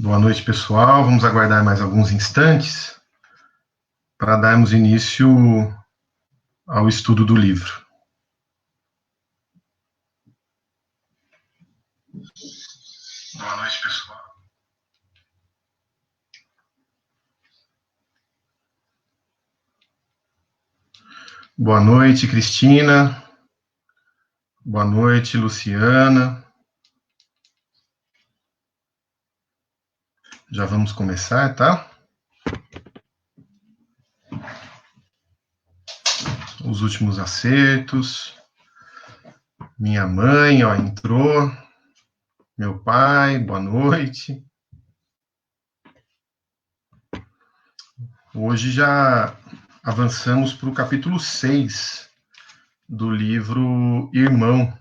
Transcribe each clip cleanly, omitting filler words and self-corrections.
Boa noite, pessoal. Vamos aguardar mais alguns instantes para darmos início ao estudo do livro. Boa noite, pessoal. Boa noite, Cristina. Boa noite, Luciana. Já vamos começar, tá? Os últimos acertos. Minha mãe, ó, entrou. Meu pai, boa noite. Hoje já avançamos para o capítulo 6 do livro Irmão.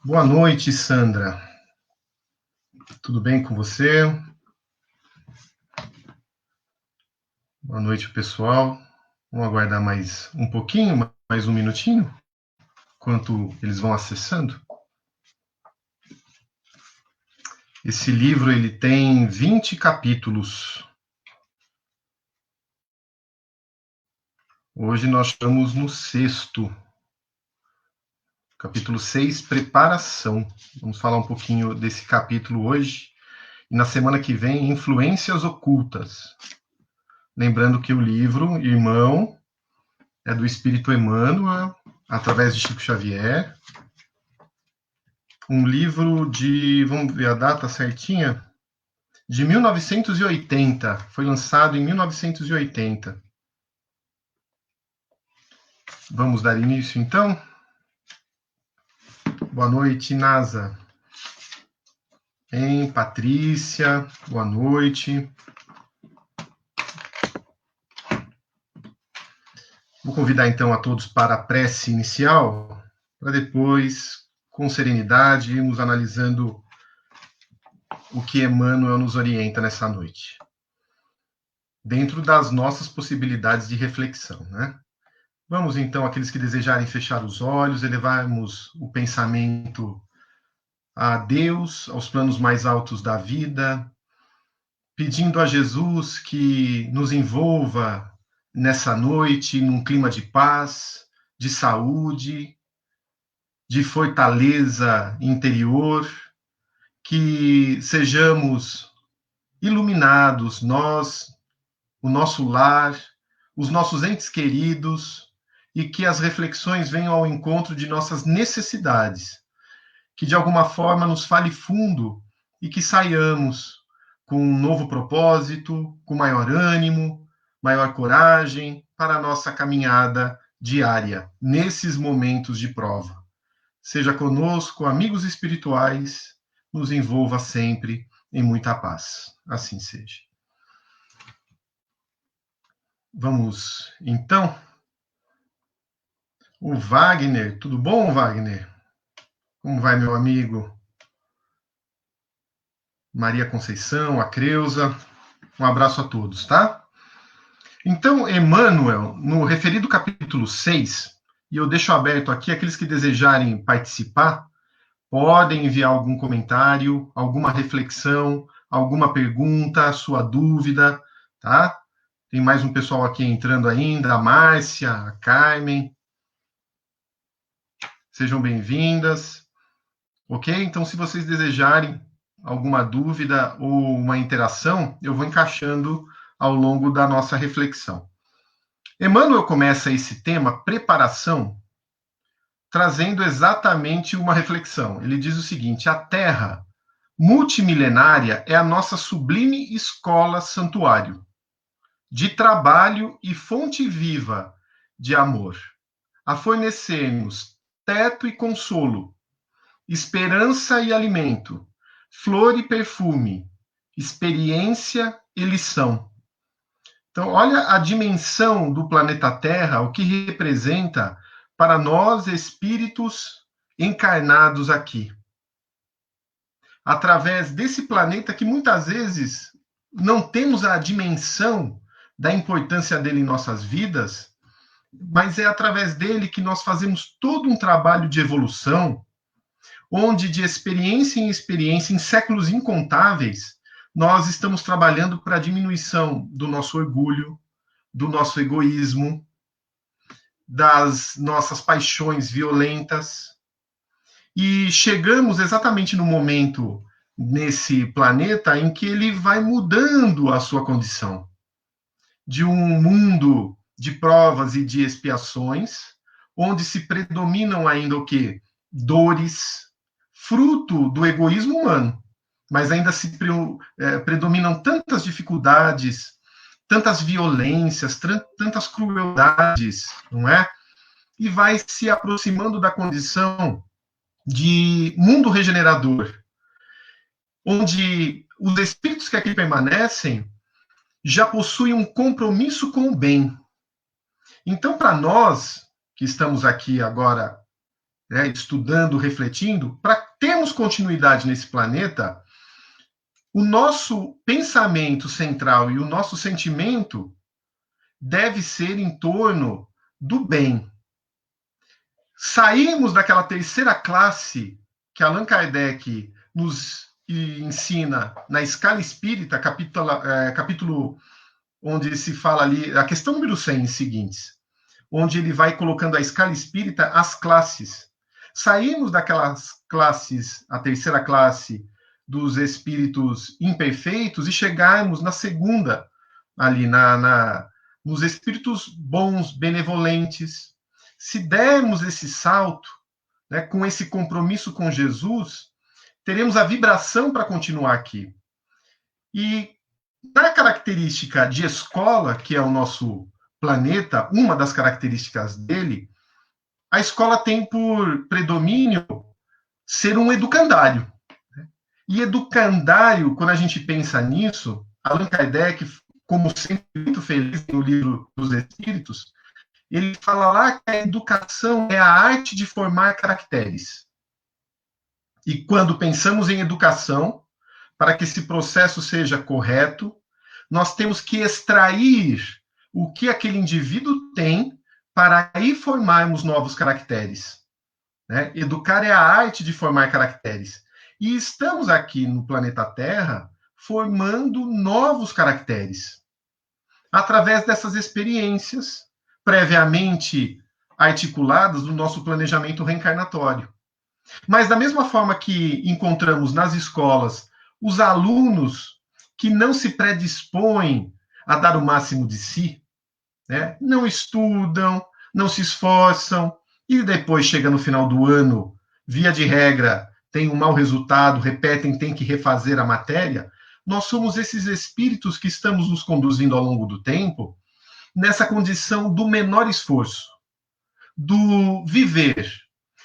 Boa noite, Sandra. Tudo bem com você? Boa noite, pessoal. Vamos aguardar mais um pouquinho, mais um minutinho, enquanto eles vão acessando. Esse livro ele tem 20 capítulos. Hoje nós estamos no 6º. Capítulo 6, Preparação. Vamos falar um pouquinho desse capítulo hoje. E na semana que vem, Influências Ocultas. Lembrando que o livro, Irmão, é do Espírito Emmanuel, através de Chico Xavier. Um livro de, vamos ver a data certinha, de 1980. Foi lançado em 1980. Vamos dar início, então? Boa noite, Nasa. Patrícia, boa noite. Vou convidar, então, a todos para a prece inicial, para depois, com serenidade, irmos analisando o que Emmanuel nos orienta nessa noite, dentro das nossas possibilidades de reflexão, né? Vamos, então, aqueles que desejarem fechar os olhos, elevarmos o pensamento a Deus, aos planos mais altos da vida, pedindo a Jesus que nos envolva nessa noite num clima de paz, de saúde, de fortaleza interior, que sejamos iluminados, nós, o nosso lar, os nossos entes queridos, e que as reflexões venham ao encontro de nossas necessidades, que de alguma forma nos fale fundo e que saiamos com um novo propósito, com maior ânimo, maior coragem para a nossa caminhada diária, nesses momentos de prova. Seja conosco, amigos espirituais, nos envolva sempre em muita paz. Assim seja. Vamos, então. O Wagner, tudo bom, Wagner? Como vai, meu amigo? Maria Conceição, a Creuza, um abraço a todos, tá? Então, Emmanuel, no referido capítulo 6, e eu deixo aberto aqui, aqueles que desejarem participar, podem enviar algum comentário, alguma reflexão, alguma pergunta, sua dúvida, tá? Tem mais um pessoal aqui entrando ainda, a Márcia, a Carmen. Sejam bem-vindas. Ok? Então, se vocês desejarem alguma dúvida ou uma interação, eu vou encaixando ao longo da nossa reflexão. Emmanuel começa esse tema, preparação, trazendo exatamente uma reflexão. Ele diz o seguinte: a Terra multimilenária é a nossa sublime escola santuário, de trabalho e fonte viva de amor, a fornecer-nos teto e consolo, esperança e alimento, flor e perfume, experiência e lição. Então, olha a dimensão do planeta Terra, o que representa para nós, espíritos encarnados aqui. Através desse planeta que muitas vezes não temos a dimensão da importância dele em nossas vidas, mas é através dele que nós fazemos todo um trabalho de evolução, onde de experiência em experiência, em séculos incontáveis, nós estamos trabalhando para a diminuição do nosso orgulho, do nosso egoísmo, das nossas paixões violentas. E chegamos exatamente no momento nesse planeta em que ele vai mudando a sua condição de um mundo de provas e de expiações, onde se predominam ainda o quê? Dores, fruto do egoísmo humano, mas ainda se predominam tantas dificuldades, tantas violências, tantas crueldades, não é? E vai se aproximando da condição de mundo regenerador, onde os espíritos que aqui permanecem já possuem um compromisso com o bem. Então, para nós que estamos aqui agora, né, estudando, refletindo, para termos continuidade nesse planeta, o nosso pensamento central e o nosso sentimento deve ser em torno do bem. Sairmos daquela terceira classe que Allan Kardec nos ensina na Escala Espírita, capítulo onde se fala ali, a questão número 100 seguintes, onde ele vai colocando a Escala Espírita, as classes. Saímos daquelas classes, a terceira classe dos espíritos imperfeitos e chegarmos na segunda, ali nos espíritos bons, benevolentes. Se dermos esse salto, né, com esse compromisso com Jesus, teremos a vibração para continuar aqui. E na característica de escola, que é o nosso planeta, uma das características dele, a escola tem por predomínio ser um educandário. E educandário, quando a gente pensa nisso, Allan Kardec, como sempre muito feliz no livro dos Espíritos, ele fala lá que a educação é a arte de formar caracteres. E quando pensamos em educação, para que esse processo seja correto, nós temos que extrair o que aquele indivíduo tem para aí formarmos novos caracteres. Né? Educar é a arte de formar caracteres. E estamos aqui no planeta Terra formando novos caracteres. Através dessas experiências previamente articuladas no nosso planejamento reencarnatório. Mas da mesma forma que encontramos nas escolas os alunos que não se predispõem a dar o máximo de si, né? Não estudam, não se esforçam, e depois chega no final do ano, via de regra, tem um mau resultado, repetem, tem que refazer a matéria. Nós somos esses espíritos que estamos nos conduzindo ao longo do tempo nessa condição do menor esforço, do viver.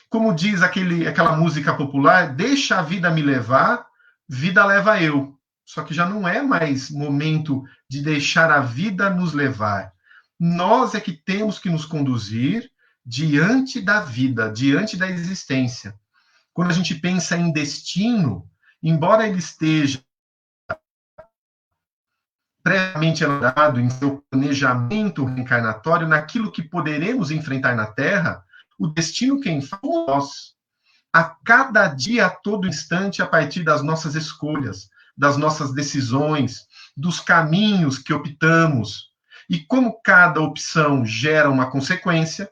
Como diz aquela música popular, deixa a vida me levar, vida leva eu. Só que já não é mais momento de deixar a vida nos levar. Nós é que temos que nos conduzir diante da vida, diante da existência. Quando a gente pensa em destino, embora ele esteja previamente elaborado em seu planejamento reencarnatório, naquilo que poderemos enfrentar na Terra, o destino quem faz somos nós. A cada dia, a todo instante, a partir das nossas escolhas, das nossas decisões, dos caminhos que optamos. E como cada opção gera uma consequência,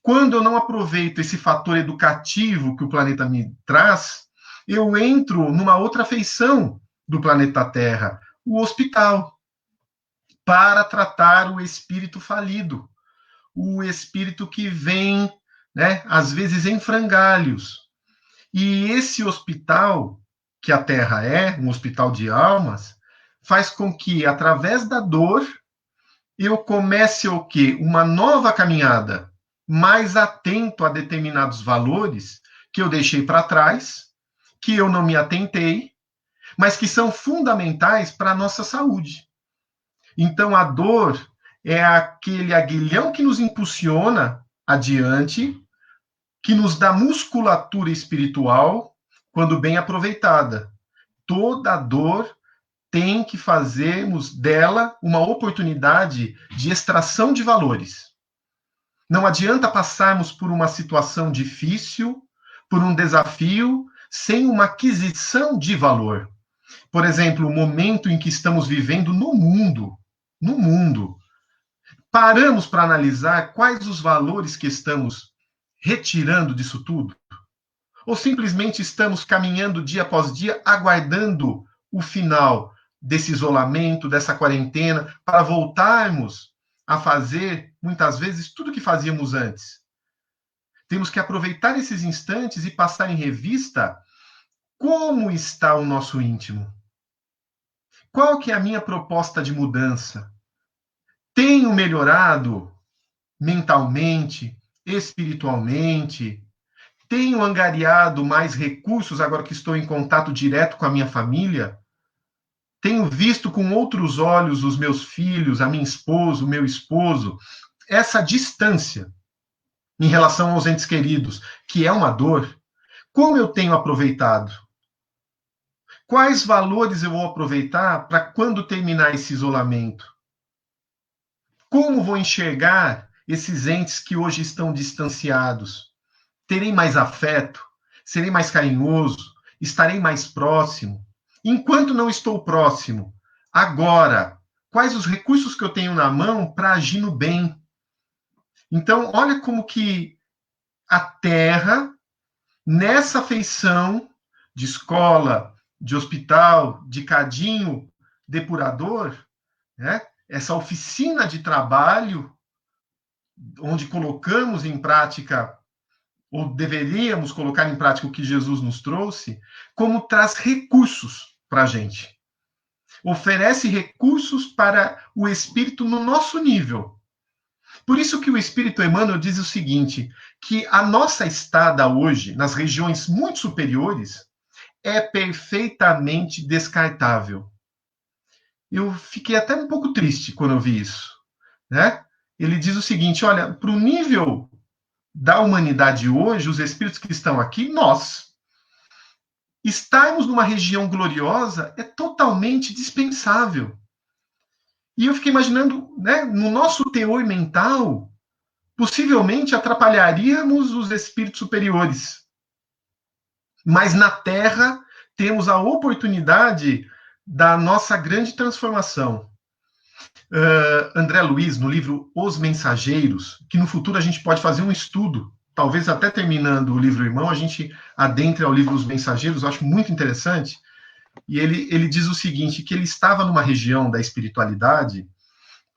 quando eu não aproveito esse fator educativo que o planeta me traz, eu entro numa outra feição do planeta Terra, o hospital, para tratar o espírito falido, o espírito que vem, né, às vezes em frangalhos. E esse hospital, que a Terra é, um hospital de almas, faz com que, através da dor, eu comece o quê? Uma nova caminhada, mais atento a determinados valores que eu deixei para trás, que eu não me atentei, mas que são fundamentais para a nossa saúde. Então, a dor é aquele aguilhão que nos impulsiona adiante, que nos dá musculatura espiritual, quando bem aproveitada. Toda dor tem que fazermos dela uma oportunidade de extração de valores. Não adianta passarmos por uma situação difícil, por um desafio sem uma aquisição de valor. Por exemplo, o momento em que estamos vivendo no mundo. Paramos para analisar quais os valores que estamos retirando disso tudo? Ou simplesmente estamos caminhando dia após dia, aguardando o final desse isolamento, dessa quarentena, para voltarmos a fazer, muitas vezes, tudo o que fazíamos antes? Temos que aproveitar esses instantes e passar em revista como está o nosso íntimo. Qual que é a minha proposta de mudança? Tenho melhorado mentalmente, espiritualmente? Tenho angariado mais recursos agora que estou em contato direto com a minha família? Tenho visto com outros olhos os meus filhos, a minha esposa, o meu esposo? Essa distância em relação aos entes queridos, que é uma dor, como eu tenho aproveitado? Quais valores eu vou aproveitar para quando terminar esse isolamento? Como vou enxergar esses entes que hoje estão distanciados? Terei mais afeto? Serei mais carinhoso? Estarei mais próximo? Enquanto não estou próximo, agora, quais os recursos que eu tenho na mão para agir no bem? Então, olha como que a Terra, nessa feição de escola, de hospital, de cadinho depurador, né? Essa oficina de trabalho, onde colocamos em prática, ou deveríamos colocar em prática o que Jesus nos trouxe, como traz recursos para a gente. Oferece recursos para o espírito no nosso nível. Por isso que o Espírito Emmanuel diz o seguinte, que a nossa estada hoje, nas regiões muito superiores, é perfeitamente descartável. Eu fiquei até um pouco triste quando eu vi isso, né? Ele diz o seguinte, olha, para o nível da humanidade hoje, os espíritos que estão aqui, nós, estarmos numa região gloriosa é totalmente dispensável. E eu fiquei imaginando, né, no nosso teor mental, possivelmente atrapalharíamos os espíritos superiores. Mas na Terra temos a oportunidade da nossa grande transformação. André Luiz, no livro Os Mensageiros, que no futuro a gente pode fazer um estudo, talvez até terminando o livro Irmão, a gente adentre ao livro Os Mensageiros, eu acho muito interessante, e ele diz o seguinte, que ele estava numa região da espiritualidade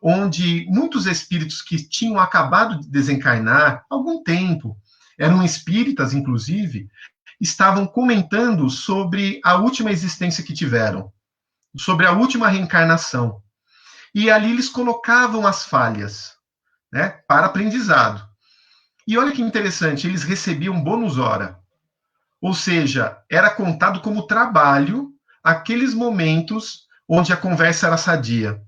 onde muitos espíritos que tinham acabado de desencarnar há algum tempo, eram espíritas, inclusive, estavam comentando sobre a última existência que tiveram, sobre a última reencarnação. E ali eles colocavam as falhas, né, para aprendizado. E olha que interessante, eles recebiam bônus hora. Ou seja, era contado como trabalho aqueles momentos onde a conversa era sadia.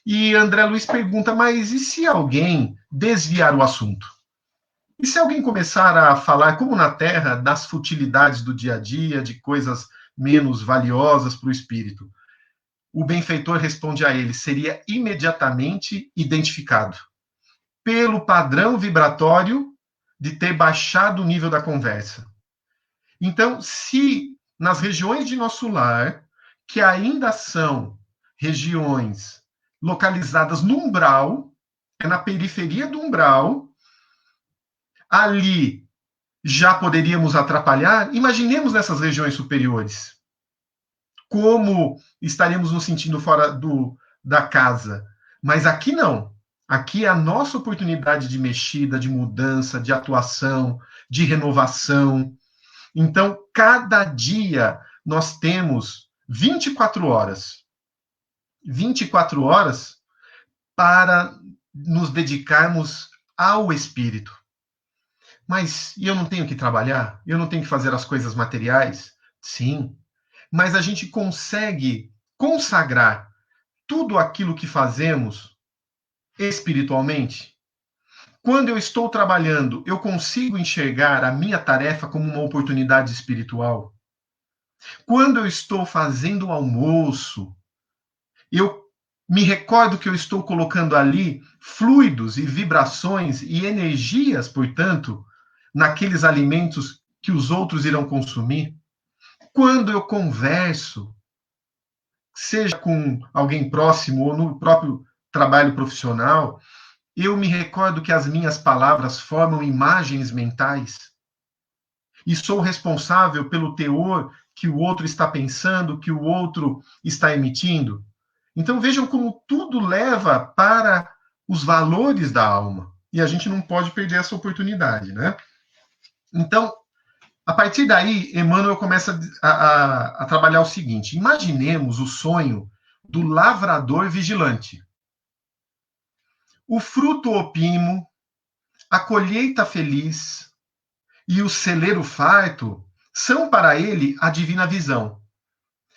E André Luiz pergunta, mas e se alguém desviar o assunto? E se alguém começar a falar, como na Terra, das futilidades do dia a dia, de coisas menos valiosas para o espírito? O benfeitor responde a ele, seria imediatamente identificado pelo padrão vibratório de ter baixado o nível da conversa. Então, se nas regiões de nosso lar, que ainda são regiões localizadas no umbral, é na periferia do umbral, ali já poderíamos atrapalhar, imaginemos nessas regiões superiores. Como estaríamos nos sentindo fora da casa. Mas aqui não. Aqui é a nossa oportunidade de mexida, de mudança, de atuação, de renovação. Então, cada dia nós temos 24 horas. 24 horas para nos dedicarmos ao espírito. Mas e eu não tenho que trabalhar? Eu não tenho que fazer as coisas materiais? Sim. Mas a gente consegue consagrar tudo aquilo que fazemos espiritualmente? Quando eu estou trabalhando, eu consigo enxergar a minha tarefa como uma oportunidade espiritual? Quando eu estou fazendo o almoço, eu me recordo que eu estou colocando ali fluidos e vibrações e energias, portanto, naqueles alimentos que os outros irão consumir. Quando eu converso, seja com alguém próximo ou no próprio trabalho profissional, eu me recordo que as minhas palavras formam imagens mentais e sou responsável pelo teor que o outro está pensando, que o outro está emitindo. Então vejam como tudo leva para os valores da alma. E a gente não pode perder essa oportunidade, né? Então, a partir daí, Emmanuel começa a trabalhar o seguinte: imaginemos o sonho do lavrador vigilante. O fruto opimo, a colheita feliz e o celeiro farto são para ele a divina visão.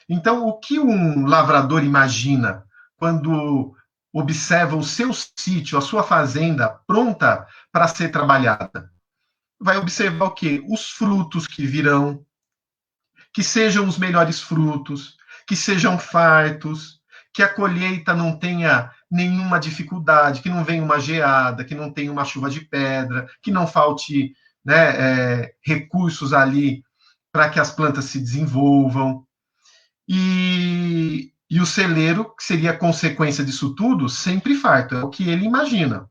Então, o que um lavrador imagina quando observa o seu sítio, a sua fazenda pronta para ser trabalhada? Vai observar o quê? Os frutos que virão, que sejam os melhores frutos, que sejam fartos, que a colheita não tenha nenhuma dificuldade, que não venha uma geada, que não tenha uma chuva de pedra, que não falte, né, recursos ali para que as plantas se desenvolvam. E o celeiro, que seria a consequência disso tudo, sempre farto, é o que ele imagina.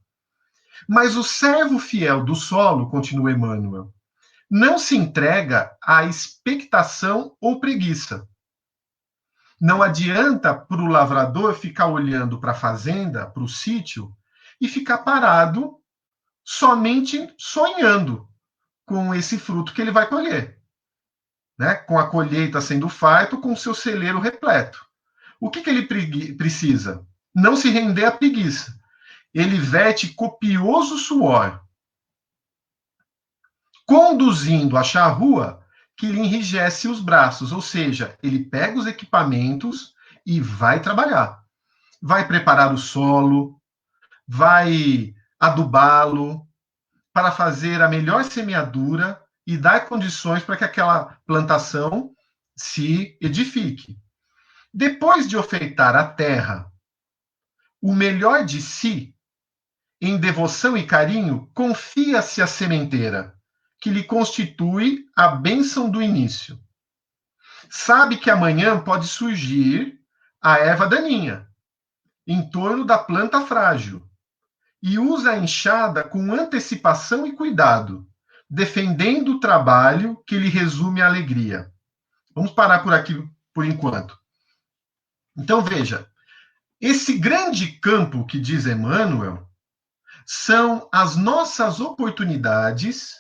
Mas o servo fiel do solo, continua Emmanuel, não se entrega à expectação ou preguiça. Não adianta para o lavrador ficar olhando para a fazenda, para o sítio, e ficar parado somente sonhando com esse fruto que ele vai colher, né? Com a colheita sendo farto, com o seu celeiro repleto. O que ele precisa? Não se render à preguiça. Ele verte copioso suor, conduzindo a charrua que lhe enrijece os braços, ou seja, ele pega os equipamentos e vai trabalhar. Vai preparar o solo, vai adubá-lo para fazer a melhor semeadura e dar condições para que aquela plantação se edifique. Depois de ofertar à terra o melhor de si, em devoção e carinho, confia-se à sementeira, que lhe constitui a bênção do início. Sabe que amanhã pode surgir a erva daninha, em torno da planta frágil, e usa a enxada com antecipação e cuidado, defendendo o trabalho que lhe resume a alegria. Vamos parar por aqui por enquanto. Então veja, esse grande campo que diz Emmanuel são as nossas oportunidades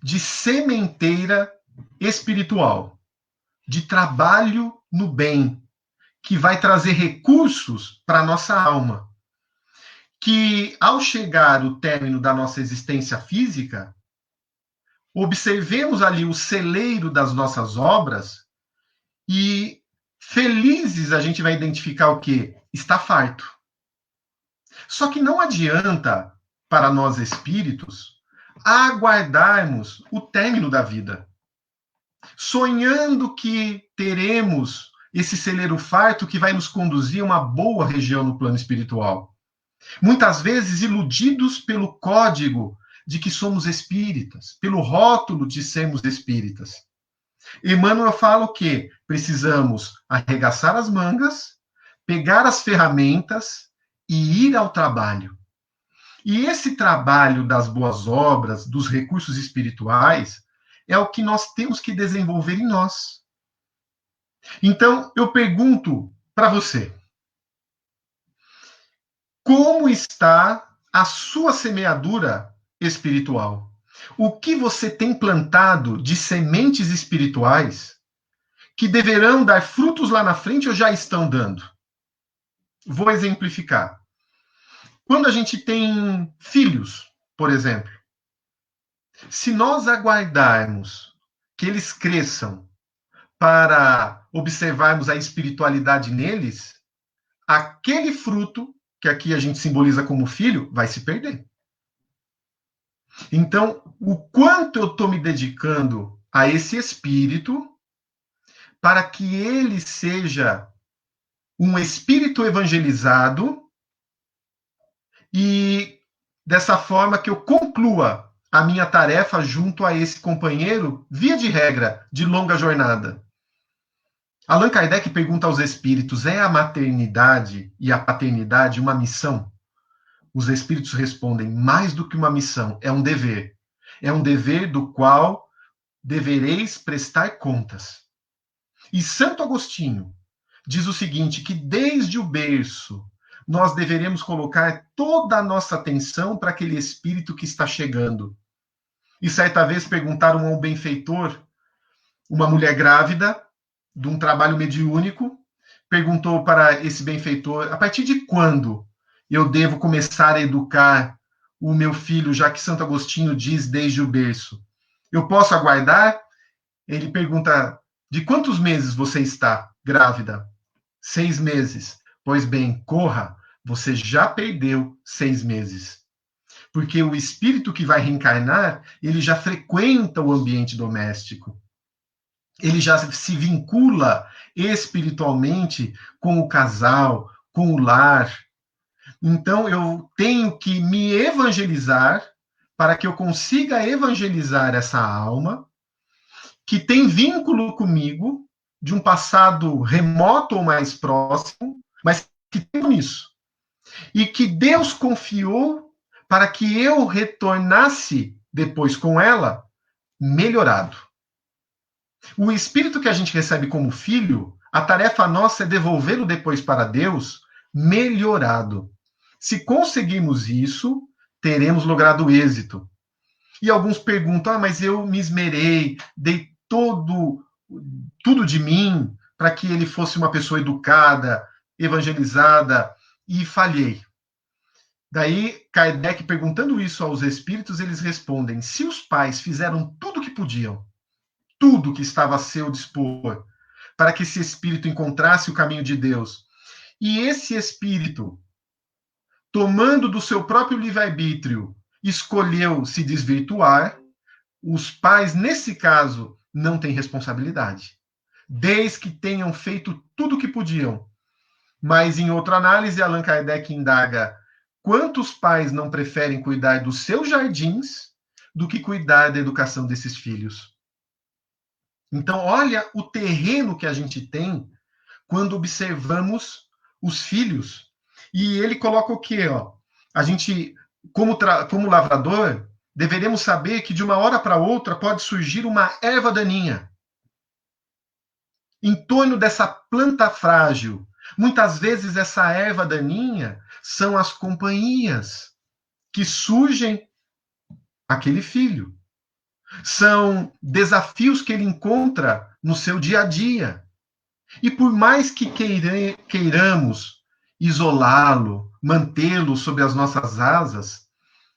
de sementeira espiritual, de trabalho no bem, que vai trazer recursos para a nossa alma. Que, ao chegar o término da nossa existência física, observemos ali o celeiro das nossas obras e, felizes, a gente vai identificar o quê? Está farto. Só que não adianta, para nós espíritos, aguardarmos o término da vida, sonhando que teremos esse celeiro farto que vai nos conduzir a uma boa região no plano espiritual. Muitas vezes iludidos pelo código de que somos espíritas, pelo rótulo de sermos espíritas. Emmanuel fala o quê? Precisamos arregaçar as mangas, pegar as ferramentas e ir ao trabalho. E esse trabalho das boas obras, dos recursos espirituais, é o que nós temos que desenvolver em nós. Então, eu pergunto para você: como está a sua semeadura espiritual? O que você tem plantado de sementes espirituais que deverão dar frutos lá na frente ou já estão dando? Vou exemplificar. Quando a gente tem filhos, por exemplo, se nós aguardarmos que eles cresçam para observarmos a espiritualidade neles, aquele fruto, que aqui a gente simboliza como filho, vai se perder. Então, o quanto eu estou me dedicando a esse espírito para que ele seja um espírito evangelizado e dessa forma que eu conclua a minha tarefa junto a esse companheiro, via de regra, de longa jornada. Allan Kardec pergunta aos espíritos: é a maternidade e a paternidade uma missão? Os espíritos respondem: mais do que uma missão, é um dever. É um dever do qual devereis prestar contas. E Santo Agostinho diz o seguinte, que desde o berço nós deveremos colocar toda a nossa atenção para aquele espírito que está chegando. E certa vez perguntaram a um benfeitor, uma mulher grávida, de um trabalho mediúnico, perguntou para esse benfeitor: a partir de quando eu devo começar a educar o meu filho, já que Santo Agostinho diz desde o berço? Eu posso aguardar? Ele pergunta: de quantos meses você está grávida? 6 meses. Pois bem, corra, você já perdeu 6 meses. Porque o espírito que vai reencarnar, ele já frequenta o ambiente doméstico. Ele já se vincula espiritualmente com o casal, com o lar. Então, eu tenho que me evangelizar para que eu consiga evangelizar essa alma que tem vínculo comigo, de um passado remoto ou mais próximo, mas que tem isso. E que Deus confiou para que eu retornasse depois com ela melhorado. O espírito que a gente recebe como filho, a tarefa nossa é devolvê-lo depois para Deus melhorado. Se conseguirmos isso, teremos logrado êxito. E alguns perguntam: mas eu me esmerei, dei tudo de mim para que ele fosse uma pessoa educada, evangelizada, e falhei. Daí, Kardec, perguntando isso aos espíritos, eles respondem: se os pais fizeram tudo o que podiam, tudo que estava a seu dispor, para que esse espírito encontrasse o caminho de Deus, e esse espírito, tomando do seu próprio livre-arbítrio, escolheu se desvirtuar, os pais, nesse caso, não têm responsabilidade, desde que tenham feito tudo o que podiam. Mas, em outra análise, Allan Kardec indaga: quantos pais não preferem cuidar dos seus jardins do que cuidar da educação desses filhos? Então, olha o terreno que a gente tem quando observamos os filhos. E ele coloca o quê? A gente, como lavrador, deveremos saber que de uma hora para outra pode surgir uma erva daninha em torno dessa planta frágil. Muitas vezes essa erva daninha são as companhias que surgem aquele filho. São desafios que ele encontra no seu dia a dia. E por mais que queiramos isolá-lo, mantê-lo sob as nossas asas,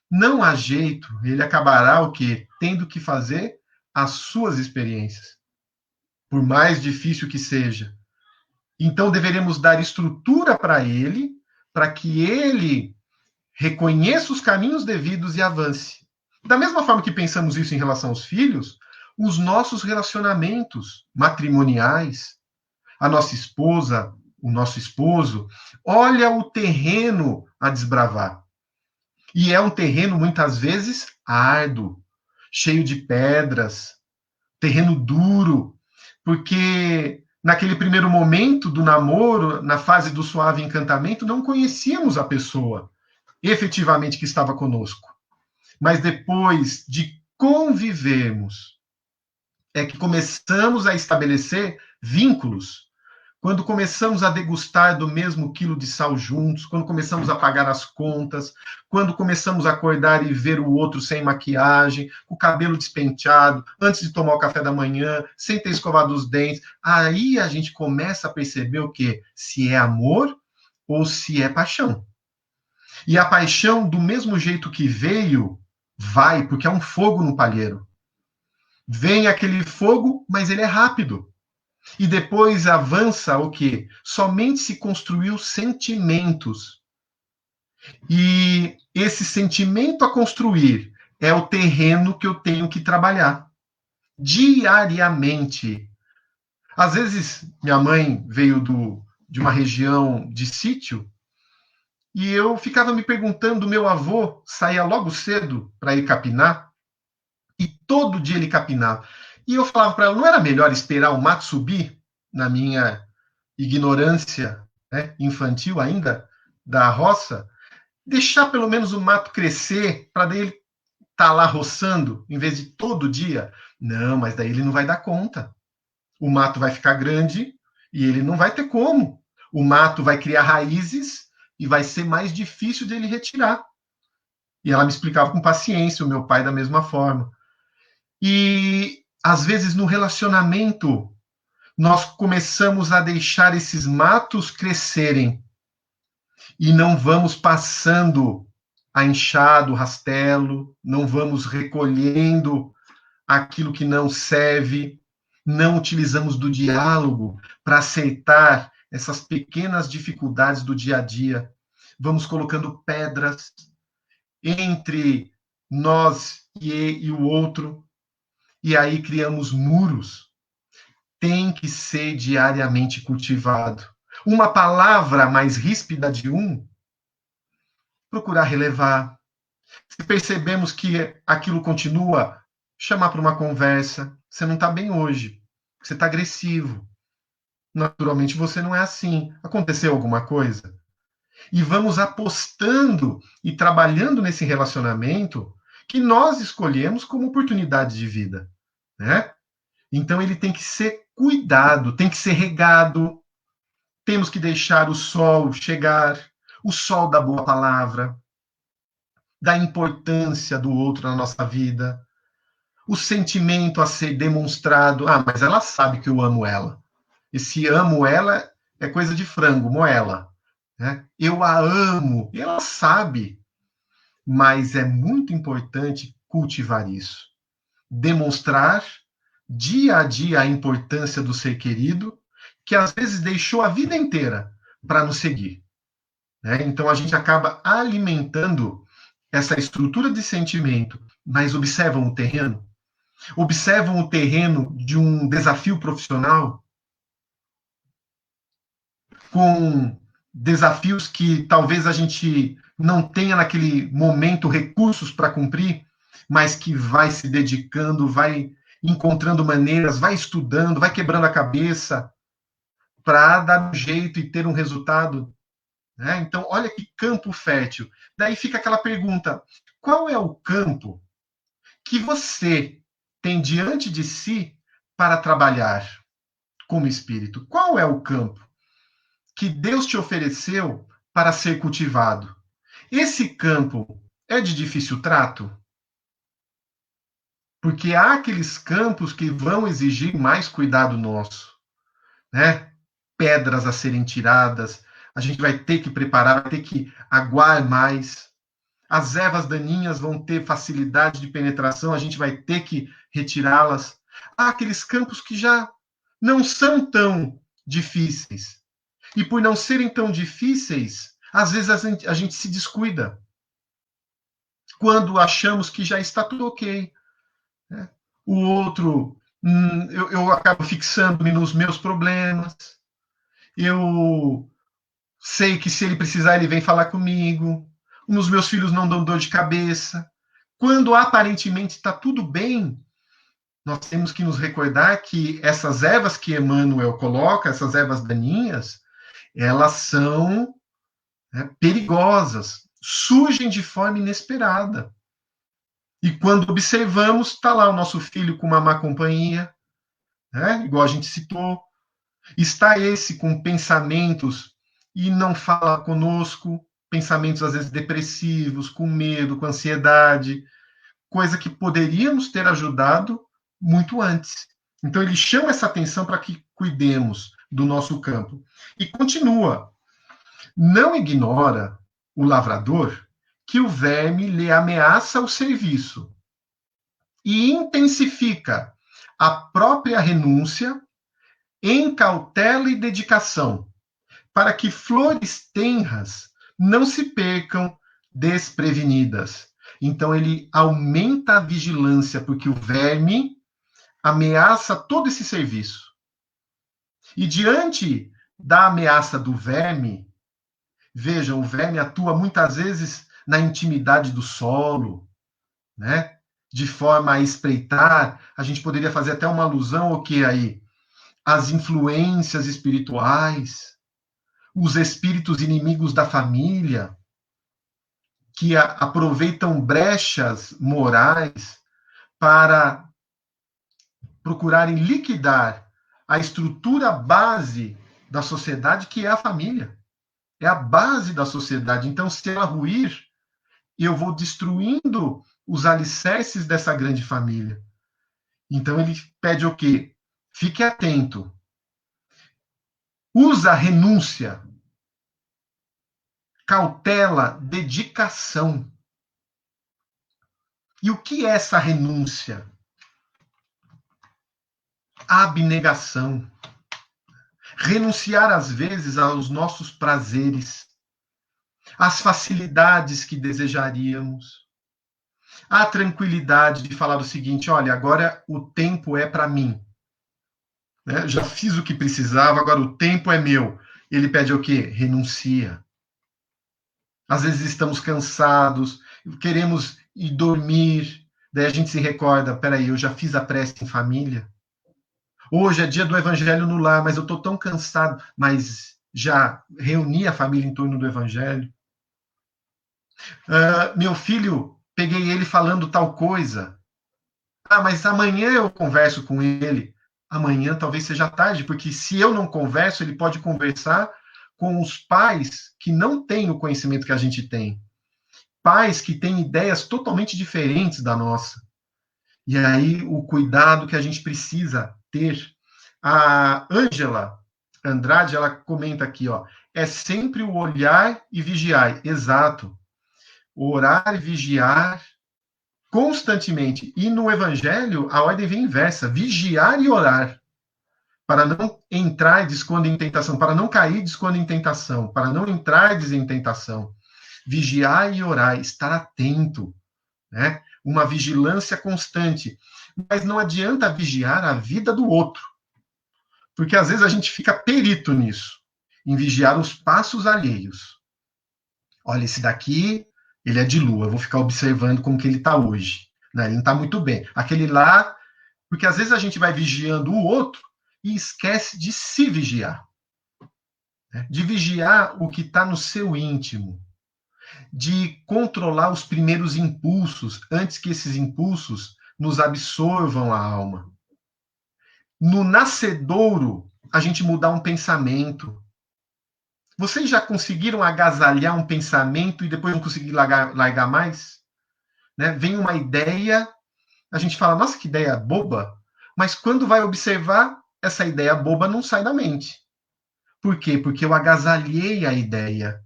não há jeito, ele acabará o quê? Tendo que fazer as suas experiências, por mais difícil que seja. Então deveremos dar estrutura para ele, para que ele reconheça os caminhos devidos e avance. Da mesma forma que pensamos isso em relação aos filhos, os nossos relacionamentos matrimoniais, a nossa esposa, o nosso esposo, olha o terreno a desbravar. E é um terreno, muitas vezes, árduo, cheio de pedras, terreno duro, porque naquele primeiro momento do namoro, na fase do suave encantamento, não conhecíamos a pessoa efetivamente que estava conosco. Mas depois de convivermos, é que começamos a estabelecer vínculos. Quando começamos a degustar do mesmo quilo de sal juntos, quando começamos a pagar as contas, quando começamos a acordar e ver o outro sem maquiagem, com o cabelo despenteado, antes de tomar o café da manhã, sem ter escovado os dentes, aí a gente começa a perceber o quê? Se é amor ou se é paixão. E a paixão, do mesmo jeito que veio, vai, porque é um fogo no palheiro. Vem aquele fogo, mas ele é rápido. E depois avança o quê? Somente se construiu sentimentos. E esse sentimento a construir é o terreno que eu tenho que trabalhar diariamente. Às vezes, minha mãe veio de uma região de sítio e eu ficava me perguntando, meu avô saía logo cedo para ir capinar, E todo dia ele capinava. E eu falava para ela, não era melhor esperar o mato subir, na minha ignorância, né, infantil ainda, da roça, deixar pelo menos o mato crescer, para daí ele estar lá roçando, em vez de todo dia? Não, mas daí ele não vai dar conta. O mato vai ficar grande e ele não vai ter como. O mato vai criar raízes e vai ser mais difícil de ele retirar. E ela me explicava com paciência, o meu pai da mesma forma. E às vezes no relacionamento nós começamos a deixar esses matos crescerem e não vamos passando a enxada, o rastelo, não vamos recolhendo aquilo que não serve, não utilizamos do diálogo para aceitar essas pequenas dificuldades do dia a dia. Vamos colocando pedras entre nós e o outro, e aí criamos muros. Tem que ser diariamente cultivado. Uma palavra mais ríspida de um, procurar relevar. Se percebemos que aquilo continua, chamar para uma conversa. Você não está bem hoje. Você está agressivo. Naturalmente você não é assim. Aconteceu alguma coisa? E vamos apostando e trabalhando nesse relacionamento que nós escolhemos como oportunidade de vida, né? Então ele tem que ser cuidado, tem que ser regado. Temos que deixar o sol chegar, o sol da boa palavra, da importância do outro na nossa vida, o sentimento a ser demonstrado. Ah, mas ela sabe que eu amo ela. Esse amo ela é coisa de frango, moela. Né? Eu a amo, ela sabe. Mas é muito importante cultivar isso. Demonstrar dia a dia a importância do ser querido, que às vezes deixou a vida inteira para nos seguir. Né? Então a gente acaba alimentando essa estrutura de sentimento, mas observam o terreno? Observam o terreno de um desafio profissional com desafios que talvez a gente não tenha naquele momento recursos para cumprir, mas que vai se dedicando, vai encontrando maneiras, vai estudando, vai quebrando a cabeça para dar um jeito e ter um resultado. Né? Então, olha que campo fértil. Daí fica aquela pergunta: qual é o campo que você tem diante de si para trabalhar como espírito? Qual é o campo que Deus te ofereceu para ser cultivado? Esse campo é de difícil trato? Porque há aqueles campos que vão exigir mais cuidado nosso, né? Pedras a serem tiradas, a gente vai ter que preparar, vai ter que aguar mais. As ervas daninhas vão ter facilidade de penetração, a gente vai ter que retirá-las. Há aqueles campos que já não são tão difíceis. E por não serem tão difíceis, às vezes a gente se descuida. Quando achamos que já está tudo ok. Né? O outro, eu acabo fixando-me nos meus problemas. Eu sei que se ele precisar, ele vem falar comigo. Os meus filhos não dão dor de cabeça. Quando aparentemente está tudo bem, nós temos que nos recordar que essas ervas que Emmanuel coloca, essas ervas daninhas, elas são, né, perigosas, surgem de forma inesperada. E quando observamos, está lá o nosso filho com uma má companhia, né, igual a gente citou, está esse com pensamentos e não fala conosco, pensamentos às vezes depressivos, com medo, com ansiedade, coisa que poderíamos ter ajudado muito antes. Então ele chama essa atenção para que cuidemos do nosso campo. E continua: não ignora o lavrador que o verme lhe ameaça o serviço e intensifica a própria renúncia em cautela e dedicação, para que flores tenras não se percam desprevenidas. Então ele aumenta a vigilância, porque o verme ameaça todo esse serviço. E diante da ameaça do verme, vejam, o verme atua muitas vezes na intimidade do solo, né? de forma a espreitar, a gente poderia fazer até uma alusão ao que aí? As influências espirituais, os espíritos inimigos da família, que aproveitam brechas morais para procurarem liquidar a estrutura base da sociedade, que é a família. É a base da sociedade. Então, se ela ruir, eu vou destruindo os alicerces dessa grande família. Então, ele pede o quê? Fique atento. Usa a renúncia, cautela, dedicação. E o que é essa renúncia? Abnegação. Renunciar, às vezes, aos nossos prazeres, às facilidades que desejaríamos, à tranquilidade de falar o seguinte: olha, agora o tempo é para mim. Né? Já fiz o que precisava, agora o tempo é meu. Ele pede o quê? Renuncia. Às vezes estamos cansados, queremos ir dormir, daí a gente se recorda: peraí, eu já fiz a prece em família? Hoje é dia do evangelho no lar, mas eu estou tão cansado, mas já reuni a família em torno do evangelho. Meu filho, peguei ele falando tal coisa. Mas amanhã eu converso com ele. Amanhã talvez seja tarde, porque se eu não converso, ele pode conversar com os pais que não têm o conhecimento que a gente tem. Pais que têm ideias totalmente diferentes da nossa. E aí o cuidado que a gente precisa ter. A Ângela Andrade, ela comenta aqui, ó, é sempre o olhar e vigiar. Exato. Orar e vigiar constantemente. E no Evangelho, a ordem vem inversa: vigiar e orar. Para não entrar e desquando em tentação, para não cair desquando em tentação, para não entrar em tentação. Vigiar e orar, estar atento, né? Uma vigilância constante. Mas não adianta vigiar a vida do outro, porque às vezes a gente fica perito nisso, em vigiar os passos alheios. Olha, esse daqui, ele é de lua, eu vou ficar observando como que ele está hoje. Né? Ele não está muito bem. Aquele lá, porque às vezes a gente vai vigiando o outro e esquece de se vigiar. Né? De vigiar o que está no seu íntimo. De controlar os primeiros impulsos, antes que esses impulsos nos absorvam a alma. No nascedouro, a gente mudar um pensamento. Vocês já conseguiram agasalhar um pensamento e depois não conseguir largar mais? Né? Vem uma ideia, a gente fala, nossa, que ideia boba, mas quando vai observar, essa ideia boba não sai da mente. Por quê? Porque eu agasalhei a ideia.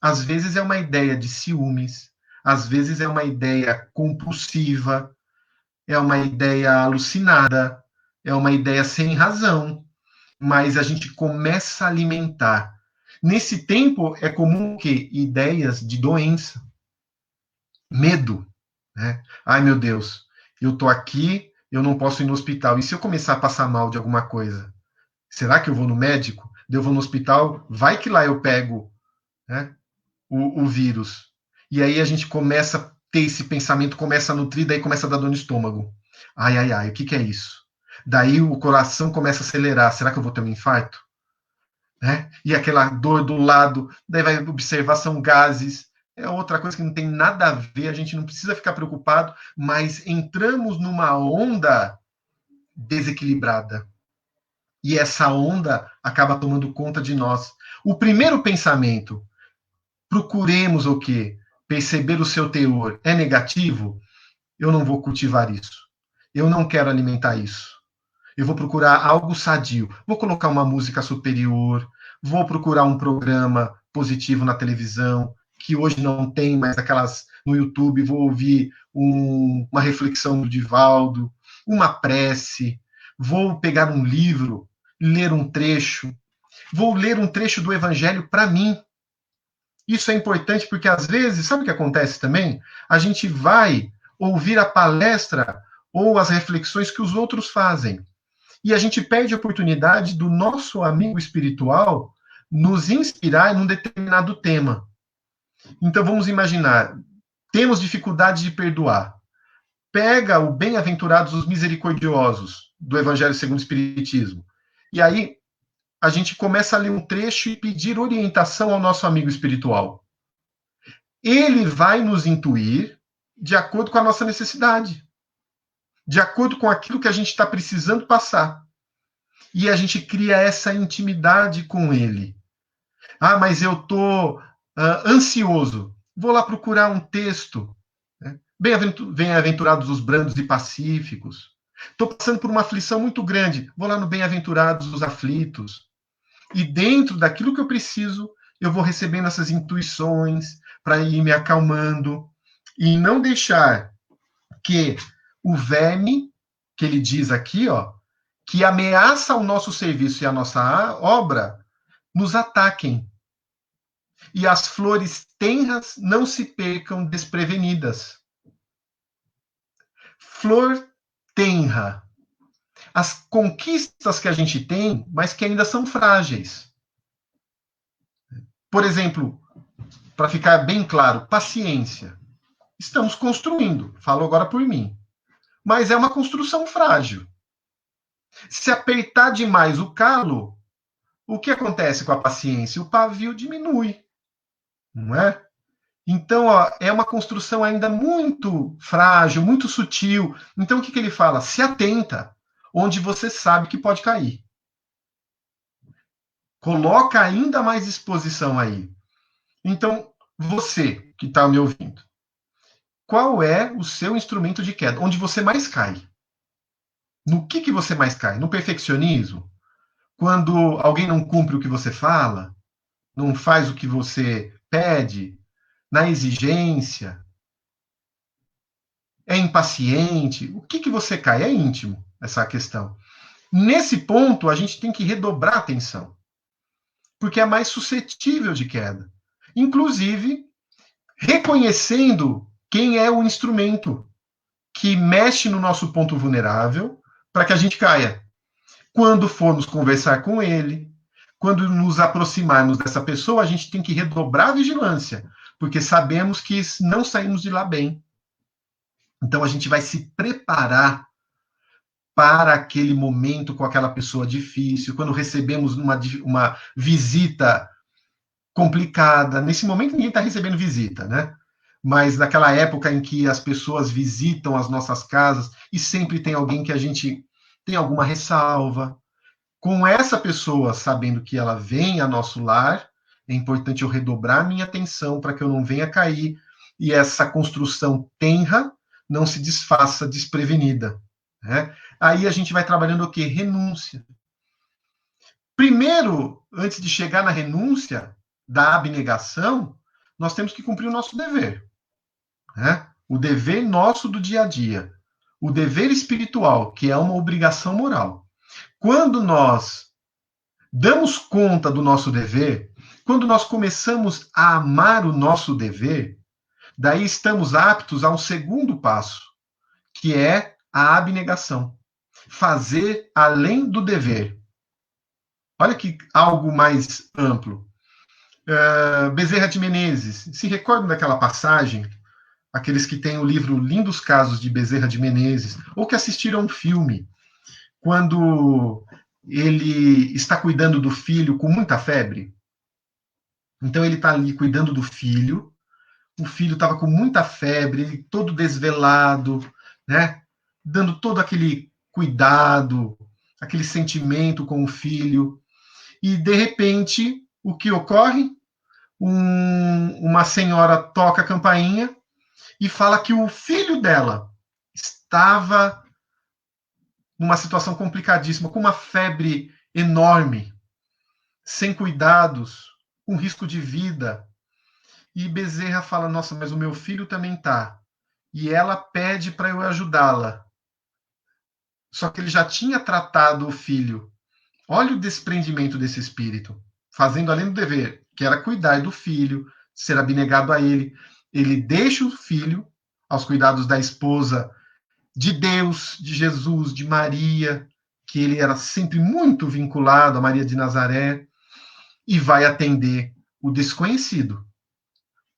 Às vezes é uma ideia de ciúmes, às vezes é uma ideia compulsiva, é uma ideia alucinada, é uma ideia sem razão, mas a gente começa a alimentar. Nesse tempo, é comum que ideias de doença, medo, né? Ai, meu Deus, eu tô aqui, eu não posso ir no hospital. E se eu começar a passar mal de alguma coisa? Será que eu vou no médico? Eu vou no hospital, vai que lá eu pego, né, o vírus. E aí a gente começa a ter esse pensamento, começa a nutrir, daí começa a dar dor no estômago. Ai, ai, ai, o que é isso? Daí o coração começa a acelerar. Será que eu vou ter um infarto? Né? E aquela dor do lado, daí vai observar, são gases, é outra coisa que não tem nada a ver, a gente não precisa ficar preocupado, mas entramos numa onda desequilibrada. E essa onda acaba tomando conta de nós. O primeiro pensamento, procuremos o quê? Perceber o seu teor. É negativo? Eu não vou cultivar isso. Eu não quero alimentar isso. Eu vou procurar algo sadio. Vou colocar uma música superior, vou procurar um programa positivo na televisão, que hoje não tem, mas aquelas no YouTube, vou ouvir uma reflexão do Divaldo, uma prece, vou pegar um livro, ler um trecho, vou ler um trecho do Evangelho para mim. Isso é importante porque, às vezes, sabe o que acontece também? A gente vai ouvir a palestra ou as reflexões que os outros fazem. E a gente perde a oportunidade do nosso amigo espiritual nos inspirar em um determinado tema. Então, vamos imaginar, temos dificuldade de perdoar. pega o Bem-aventurados os misericordiosos do Evangelho segundo o Espiritismo. E aí a gente começa a ler um trecho e pedir orientação ao nosso amigo espiritual. Ele vai nos intuir de acordo com a nossa necessidade, de acordo com aquilo que a gente está precisando passar. E a gente cria essa intimidade com ele. Ah, mas eu estou ansioso. Vou lá procurar um texto. Né? Bem-aventurados os brandos e pacíficos. Estou passando por uma aflição muito grande. Vou lá no Bem-aventurados os aflitos. E dentro daquilo que eu preciso, eu vou recebendo essas intuições para ir me acalmando e não deixar que o verme, que ele diz aqui, ó, que ameaça o nosso serviço e a nossa obra, nos ataquem. E as flores tenras não se percam desprevenidas. Flor tenra. As conquistas que a gente tem, mas que ainda são frágeis. Por exemplo, para ficar bem claro, paciência. Estamos construindo, falo agora por mim. Mas é uma construção frágil. Se apertar demais o calo, o que acontece com a paciência? O pavio diminui, não é? Então, ó, é uma construção ainda muito frágil, muito sutil. Então, o que ele fala? Se atenta, onde você sabe que pode cair. Coloca ainda mais disposição aí. Então, você que está me ouvindo, qual é o seu instrumento de queda? Onde você mais cai? No que você mais cai? No perfeccionismo? Quando alguém não cumpre o que você fala? Não faz o que você pede? Na exigência? É impaciente? O que você cai? É íntimo essa questão. Nesse ponto, a gente tem que redobrar a atenção, porque é mais suscetível de queda. Inclusive, reconhecendo quem é o instrumento que mexe no nosso ponto vulnerável para que a gente caia. Quando formos conversar com ele, quando nos aproximarmos dessa pessoa, a gente tem que redobrar a vigilância, porque sabemos que não saímos de lá bem. Então a gente vai se preparar para aquele momento com aquela pessoa difícil, quando recebemos uma visita complicada. Nesse momento ninguém está recebendo visita, né? Mas naquela época em que as pessoas visitam as nossas casas e sempre tem alguém que a gente tem alguma ressalva. Com essa pessoa, sabendo que ela vem a nosso lar, é importante eu redobrar minha atenção para que eu não venha cair e essa construção tenra não se desfaça desprevenida. Né? Aí a gente vai trabalhando o quê? Renúncia. Primeiro, antes de chegar na renúncia, da abnegação, nós temos que cumprir o nosso dever. Né? O dever nosso do dia a dia. O dever espiritual, que é uma obrigação moral. Quando nós damos conta do nosso dever, quando nós começamos a amar o nosso dever, daí estamos aptos a um segundo passo, que é a abnegação. Fazer além do dever. Olha que algo mais amplo. Bezerra de Menezes, se recordam daquela passagem? Aqueles que têm o livro Lindos Casos de Bezerra de Menezes, ou que assistiram um filme, quando ele está cuidando do filho com muita febre. Então ele está ali cuidando do filho, o filho estava com muita febre, todo desvelado, né? Dando todo aquele cuidado, aquele sentimento com o filho. E, de repente, o que ocorre? Uma senhora toca a campainha e fala que o filho dela estava numa situação complicadíssima, com uma febre enorme, sem cuidados, com risco de vida. E Bezerra fala, nossa, mas o meu filho também está. E ela pede para eu ajudá-la. Só que ele já tinha tratado o filho. Olha o desprendimento desse espírito, fazendo além do dever, que era cuidar do filho, ser abnegado a ele. Ele deixa o filho aos cuidados da esposa, de Deus, de Jesus, de Maria, que ele era sempre muito vinculado a Maria de Nazaré, e vai atender o desconhecido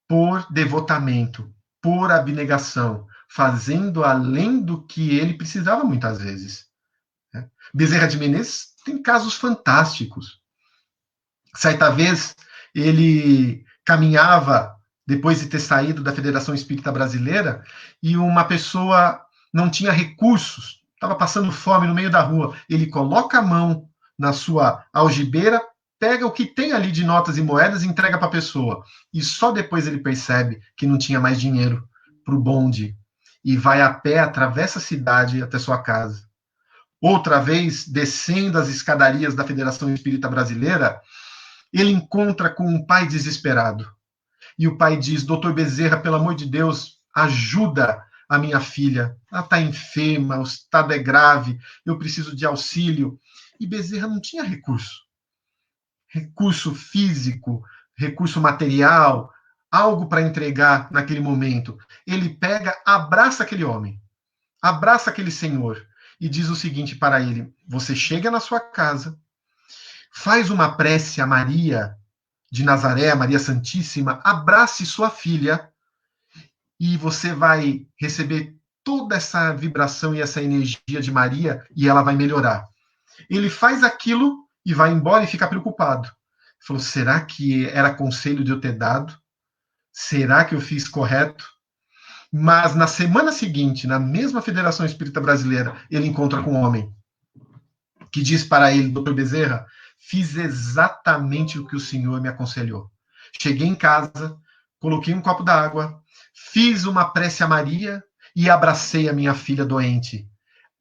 por devotamento, por abnegação, fazendo além do que ele precisava muitas vezes. Né? Bezerra de Menezes tem casos fantásticos. Certa vez, ele caminhava, depois de ter saído da Federação Espírita Brasileira, e uma pessoa não tinha recursos, estava passando fome no meio da rua. Ele coloca a mão na sua algibeira, pega o que tem ali de notas e moedas e entrega para a pessoa. E só depois ele percebe que não tinha mais dinheiro para o bonde. E vai a pé, atravessa a cidade até sua casa. Outra vez, descendo as escadarias da Federação Espírita Brasileira, ele encontra com um pai desesperado. E o pai diz: Doutor Bezerra, pelo amor de Deus, ajuda a minha filha. Ela está enferma, o estado é grave, eu preciso de auxílio. E Bezerra não tinha recurso. Recurso físico, recurso material, algo para entregar naquele momento. Ele pega, abraça aquele homem, abraça aquele senhor e diz o seguinte para ele: você chega na sua casa, faz uma prece a Maria de Nazaré, a Maria Santíssima, abrace sua filha e você vai receber toda essa vibração e essa energia de Maria e ela vai melhorar. Ele faz aquilo e vai embora e fica preocupado. Ele falou: será que era conselho de eu ter dado? Será que eu fiz correto? Mas na semana seguinte, na mesma Federação Espírita Brasileira, ele encontra com um homem que diz para ele: doutor Bezerra, fiz exatamente o que o senhor me aconselhou. Cheguei em casa, coloquei um copo d'água, fiz uma prece a Maria e abracei a minha filha doente.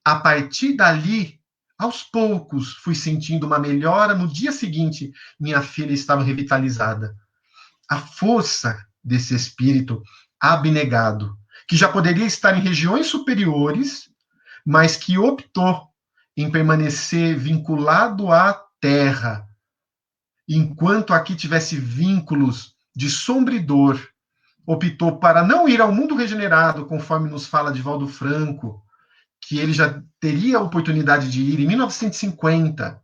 A partir dali, aos poucos, fui sentindo uma melhora. No dia seguinte, minha filha estava revitalizada. A força desse espírito abnegado, que já poderia estar em regiões superiores, mas que optou em permanecer vinculado à terra, enquanto aqui tivesse vínculos de sombridor, optou para não ir ao mundo regenerado, conforme nos fala Divaldo Franco, que ele já teria a oportunidade de ir em 1950,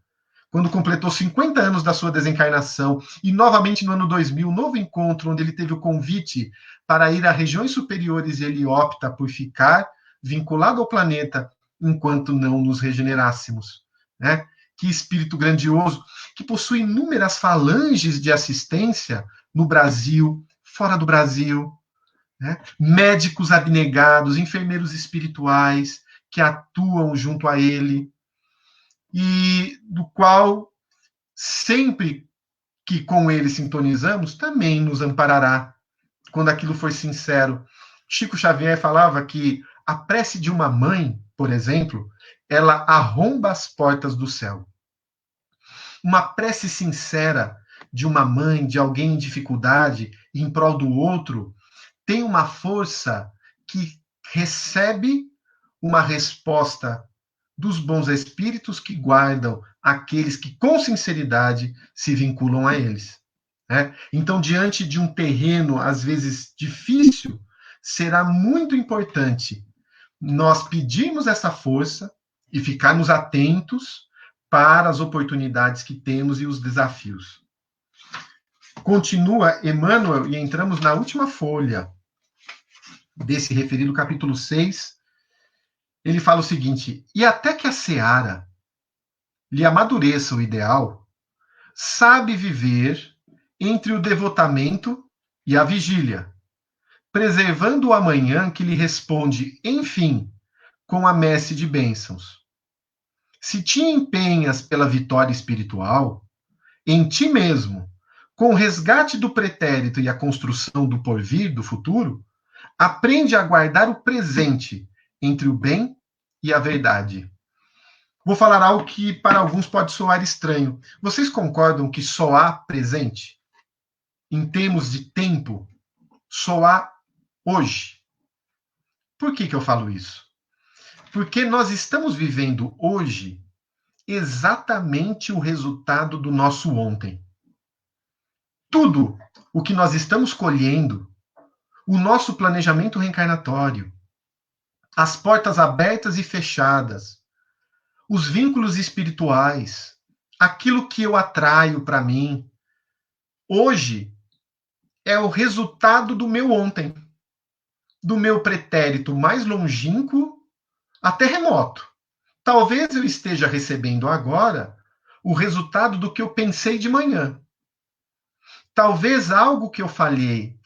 quando completou 50 anos da sua desencarnação, e novamente no ano 2000, um novo encontro, onde ele teve o convite para ir a regiões superiores, e ele opta por ficar vinculado ao planeta enquanto não nos regenerássemos. Né? Que espírito grandioso, que possui inúmeras falanges de assistência no Brasil, fora do Brasil, né? Médicos abnegados, enfermeiros espirituais que atuam junto a ele, e do qual, sempre que com ele sintonizamos, também nos amparará, quando aquilo for sincero. Chico Xavier falava que a prece de uma mãe, por exemplo, ela arromba as portas do céu. Uma prece sincera de uma mãe, de alguém em dificuldade, em prol do outro, tem uma força que recebe uma resposta dos bons espíritos que guardam aqueles que com sinceridade se vinculam a eles. Né? Então, diante de um terreno, às vezes difícil, será muito importante nós pedirmos essa força e ficarmos atentos para as oportunidades que temos e os desafios. Continua Emmanuel, e entramos na última folha desse referido capítulo 6, ele fala o seguinte: e até que a seara lhe amadureça o ideal, sabe viver entre o devotamento e a vigília, preservando o amanhã que lhe responde, enfim, com a messe de bênçãos. Se te empenhas pela vitória espiritual, em ti mesmo, com o resgate do pretérito e a construção do porvir, do futuro, aprende a guardar o presente entre o bem e a verdade. Vou falar algo que para alguns pode soar estranho. Vocês concordam que só há presente? Em termos de tempo, só há hoje. Por que eu falo isso? Porque nós estamos vivendo hoje exatamente o resultado do nosso ontem. Tudo o que nós estamos colhendo, o nosso planejamento reencarnatório, as portas abertas e fechadas, os vínculos espirituais, aquilo que eu atraio para mim, hoje é o resultado do meu ontem. do meu pretérito mais longínquo até remoto. Talvez eu esteja recebendo agora o resultado do que eu pensei de manhã. Talvez algo que eu falei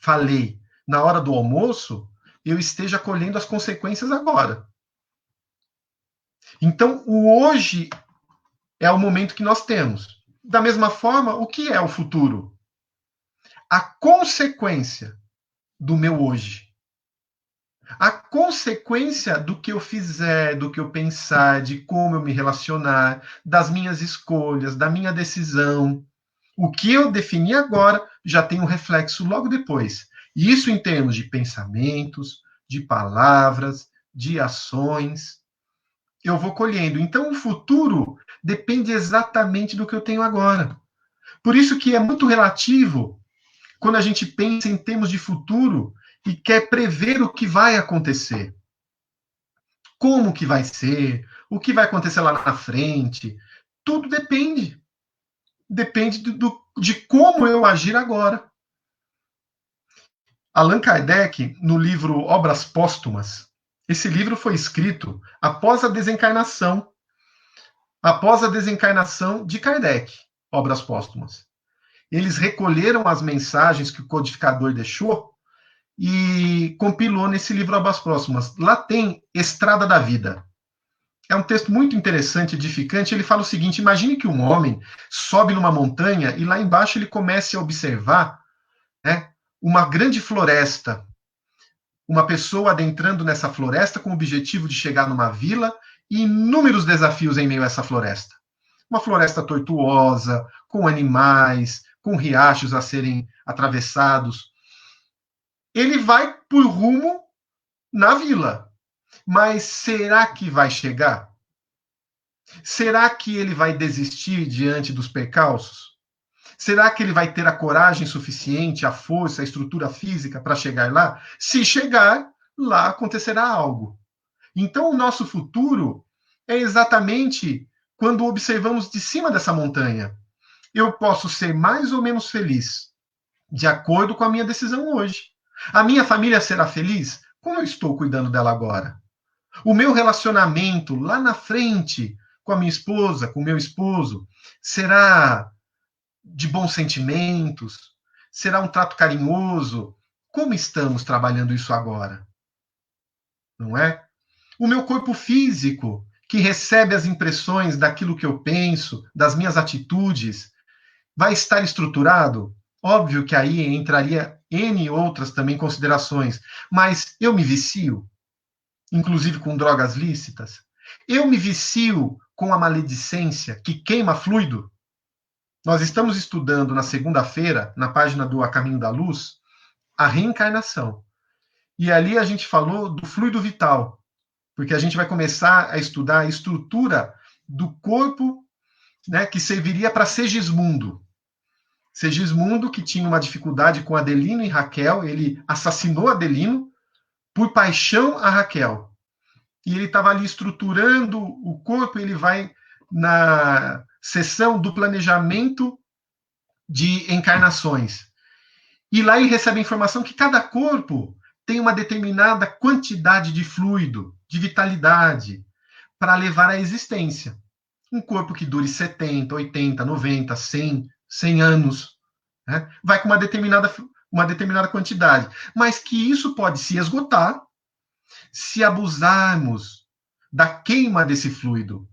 na hora do almoço, eu esteja colhendo as consequências agora. Então, o hoje é o momento que nós temos. Da mesma forma, o que é o futuro? A consequência do meu hoje. A consequência do que eu fizer, do que eu pensar, de como eu me relacionar, das minhas escolhas, da minha decisão. O que eu defini agora já tem um reflexo logo depois. E isso em termos de pensamentos, de palavras, de ações. Eu vou colhendo. Então, o futuro depende exatamente do que eu tenho agora. Por isso que é muito relativo quando a gente pensa em termos de futuro e quer prever o que vai acontecer. Como que vai ser, o que vai acontecer lá na frente. Tudo depende. Depende de como eu agir agora. Allan Kardec, no livro Obras Póstumas, esse livro foi escrito após a desencarnação de Kardec, Obras Póstumas. Eles recolheram as mensagens que o codificador deixou e compilou nesse livro Obras Póstumas. Lá tem Estrada da Vida. É um texto muito interessante, edificante. Ele fala o seguinte: imagine que um homem sobe numa montanha e lá embaixo ele comece a observar, né, uma grande floresta. Uma pessoa adentrando nessa floresta com o objetivo de chegar numa vila e inúmeros desafios em meio a essa floresta. Uma floresta tortuosa, com animais, com riachos a serem atravessados. Ele vai por rumo na vila. Mas será que vai chegar? Será que ele vai desistir diante dos percalços? Será que ele vai ter a coragem suficiente, a força, a estrutura física para chegar lá? Se chegar, lá acontecerá algo. Então, o nosso futuro é exatamente quando observamos de cima dessa montanha. Eu posso ser mais ou menos feliz, de acordo com a minha decisão hoje. A minha família será feliz? Como eu estou cuidando dela agora? O meu relacionamento lá na frente com a minha esposa, com o meu esposo, será de bons sentimentos? Será um trato carinhoso? Como estamos trabalhando isso agora? Não é? O meu corpo físico, que recebe as impressões daquilo que eu penso, das minhas atitudes, vai estar estruturado? Óbvio que aí entraria N outras também considerações, mas eu me vicio, inclusive com drogas lícitas? Eu me vicio com a maledicência que queima fluido? Nós estamos estudando na segunda-feira, na página do A Caminho da Luz, a reencarnação. E ali a gente falou do fluido vital, porque a gente vai começar a estudar a estrutura do corpo, né, que serviria para Segismundo. Segismundo, que tinha uma dificuldade com Adelino e Raquel, ele assassinou Adelino por paixão a Raquel. E ele estava ali estruturando o corpo, ele vai na sessão do planejamento de encarnações. E lá ele recebe a informação que cada corpo tem uma determinada quantidade de fluido, de vitalidade, para levar à existência. Um corpo que dure 70, 80, 90, 100 anos, né? Vai com uma determinada quantidade. Mas que isso pode se esgotar se abusarmos da queima desse fluido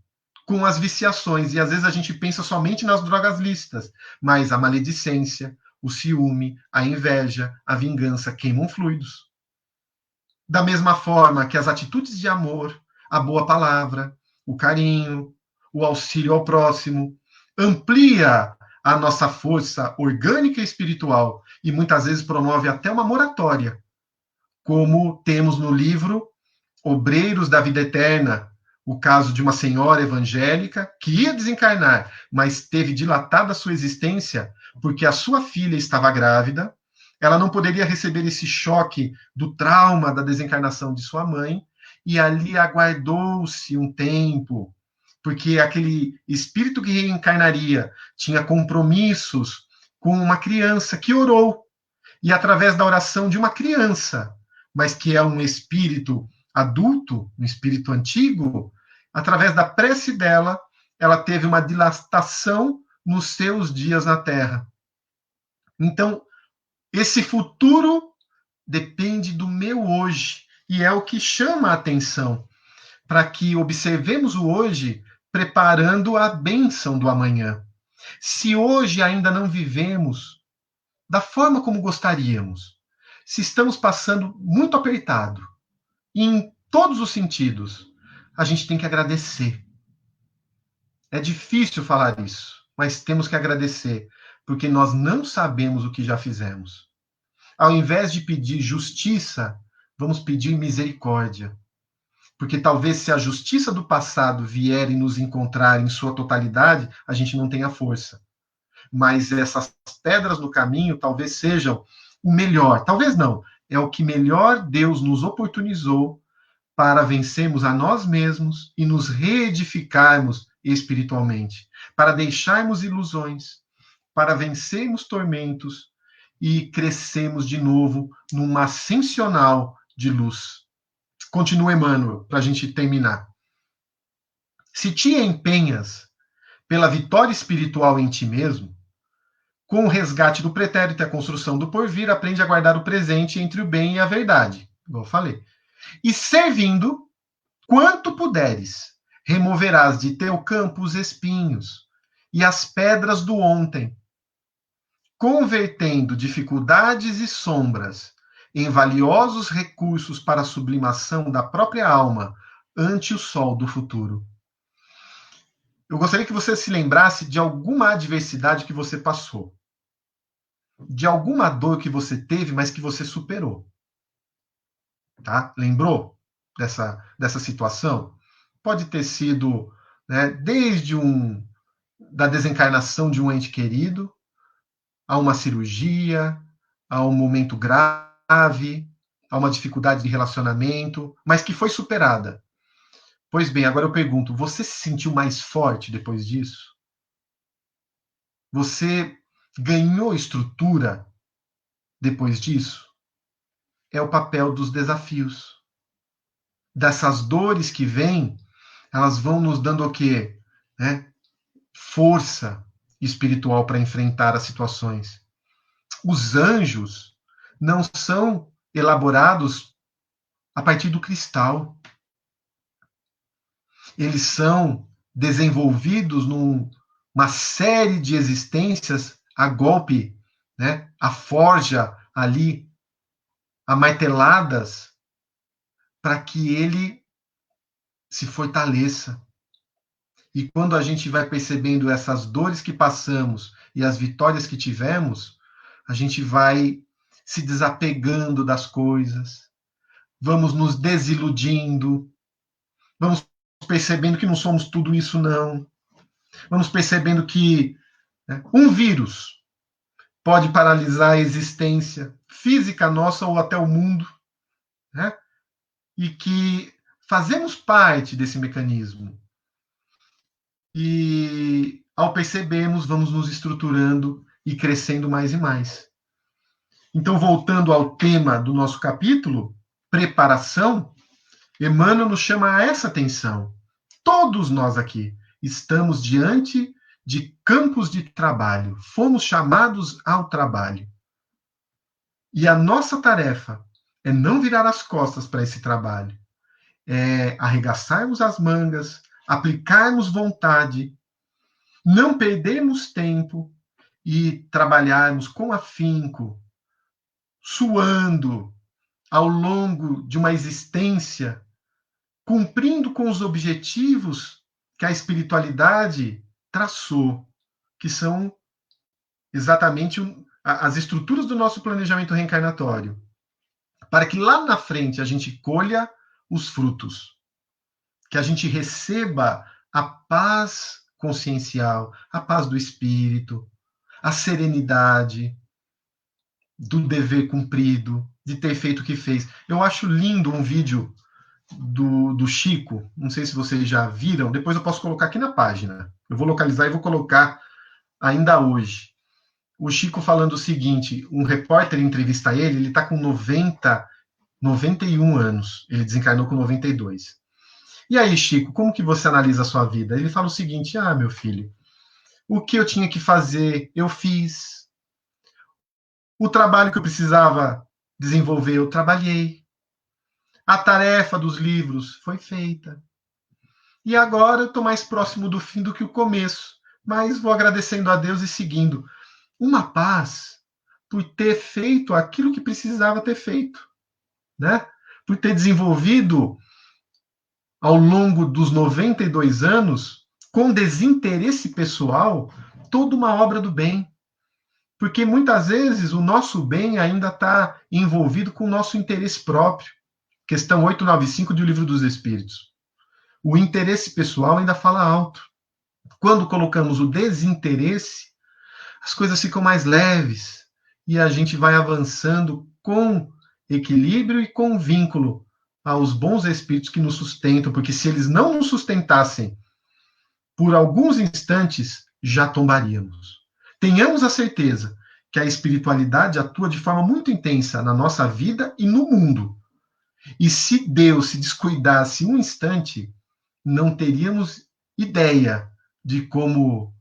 com as viciações. E às vezes a gente pensa somente nas drogas lícitas, mas a maledicência, o ciúme, a inveja, a vingança queimam fluidos. Da mesma forma que as atitudes de amor, a boa palavra, o carinho, o auxílio ao próximo, amplia a nossa força orgânica e espiritual e muitas vezes promove até uma moratória, como temos no livro Obreiros da Vida Eterna, o caso de uma senhora evangélica que ia desencarnar, mas teve dilatada a sua existência porque a sua filha estava grávida, ela não poderia receber esse choque do trauma da desencarnação de sua mãe, e ali aguardou-se um tempo, porque aquele espírito que reencarnaria tinha compromissos com uma criança que orou, e através da oração de uma criança, mas que é um espírito adulto, um espírito antigo, através da prece dela, ela teve uma dilatação nos seus dias na Terra. Então, esse futuro depende do meu hoje, e é o que chama a atenção, para que observemos o hoje, preparando a bênção do amanhã. Se hoje ainda não vivemos da forma como gostaríamos, se estamos passando muito apertado, em todos os sentidos, a gente tem que agradecer. É difícil falar isso, mas temos que agradecer, porque nós não sabemos o que já fizemos. Ao invés de pedir justiça, vamos pedir misericórdia. Porque talvez se a justiça do passado vier e nos encontrar em sua totalidade, a gente não tenha força. Mas essas pedras no caminho talvez sejam o melhor. Talvez não. É o que melhor Deus nos oportunizou para vencermos a nós mesmos e nos reedificarmos espiritualmente, para deixarmos ilusões, para vencermos tormentos e crescermos de novo numa ascensional de luz. Continua Emmanuel, para a gente terminar. Se te empenhas pela vitória espiritual em ti mesmo, com o resgate do pretérito e a construção do porvir, aprende a guardar o presente entre o bem e a verdade, igual eu falei. E servindo, quanto puderes, removerás de teu campo os espinhos e as pedras do ontem, convertendo dificuldades e sombras em valiosos recursos para a sublimação da própria alma ante o sol do futuro. Eu gostaria que você se lembrasse de alguma adversidade que você passou, de alguma dor que você teve, mas que você superou. Tá? Lembrou dessa situação? Pode ter sido, né, desde da desencarnação de um ente querido, a uma cirurgia, a um momento grave, a uma dificuldade de relacionamento, mas que foi superada. Pois bem, agora eu pergunto, você se sentiu mais forte depois disso? Você ganhou estrutura depois disso? É o papel dos desafios. Dessas dores que vêm, elas vão nos dando o quê? Né? Força espiritual para enfrentar as situações. Os anjos não são elaborados a partir do cristal. Eles são desenvolvidos numa série de existências a golpe, né? A forja ali, a marteladas, para que ele se fortaleça. E quando a gente vai percebendo essas dores que passamos e as vitórias que tivemos, a gente vai se desapegando das coisas, vamos nos desiludindo, vamos percebendo que não somos tudo isso, não. Vamos percebendo que, né, um vírus pode paralisar a existência física nossa ou até o mundo, né? E que fazemos parte desse mecanismo. E, ao percebermos, vamos nos estruturando e crescendo mais e mais. Então, voltando ao tema do nosso capítulo, preparação, Emmanuel nos chama a essa atenção. Todos nós aqui estamos diante de campos de trabalho, fomos chamados ao trabalho. E a nossa tarefa é não virar as costas para esse trabalho, é arregaçarmos as mangas, aplicarmos vontade, não perdermos tempo e trabalharmos com afinco, suando ao longo de uma existência, cumprindo com os objetivos que a espiritualidade traçou, que são exatamente as estruturas do nosso planejamento reencarnatório, para que lá na frente a gente colha os frutos, que a gente receba a paz consciencial, a paz do espírito, a serenidade do dever cumprido, de ter feito o que fez. Eu acho lindo um vídeo do Chico, não sei se vocês já viram, depois eu posso colocar aqui na página. Eu vou localizar e vou colocar ainda hoje. O Chico falando o seguinte, um repórter entrevista ele está com 90 91 anos. Ele desencarnou com 92. E aí, Chico, como que você analisa a sua vida? Ele fala o seguinte: meu filho, o que eu tinha que fazer, eu fiz. O trabalho que eu precisava desenvolver, eu trabalhei. A tarefa dos livros foi feita. E agora eu estou mais próximo do fim do que o começo. Mas vou agradecendo a Deus e seguindo. Uma paz por ter feito aquilo que precisava ter feito, né? Por ter desenvolvido ao longo dos 92 anos, com desinteresse pessoal, toda uma obra do bem. Porque muitas vezes o nosso bem ainda está envolvido com o nosso interesse próprio. Questão 895 do Livro dos Espíritos. O interesse pessoal ainda fala alto. Quando colocamos o desinteresse, as coisas ficam mais leves e a gente vai avançando com equilíbrio e com vínculo aos bons espíritos que nos sustentam, porque se eles não nos sustentassem por alguns instantes, já tombaríamos. Tenhamos a certeza que a espiritualidade atua de forma muito intensa na nossa vida e no mundo. E se Deus se descuidasse um instante, não teríamos ideia de como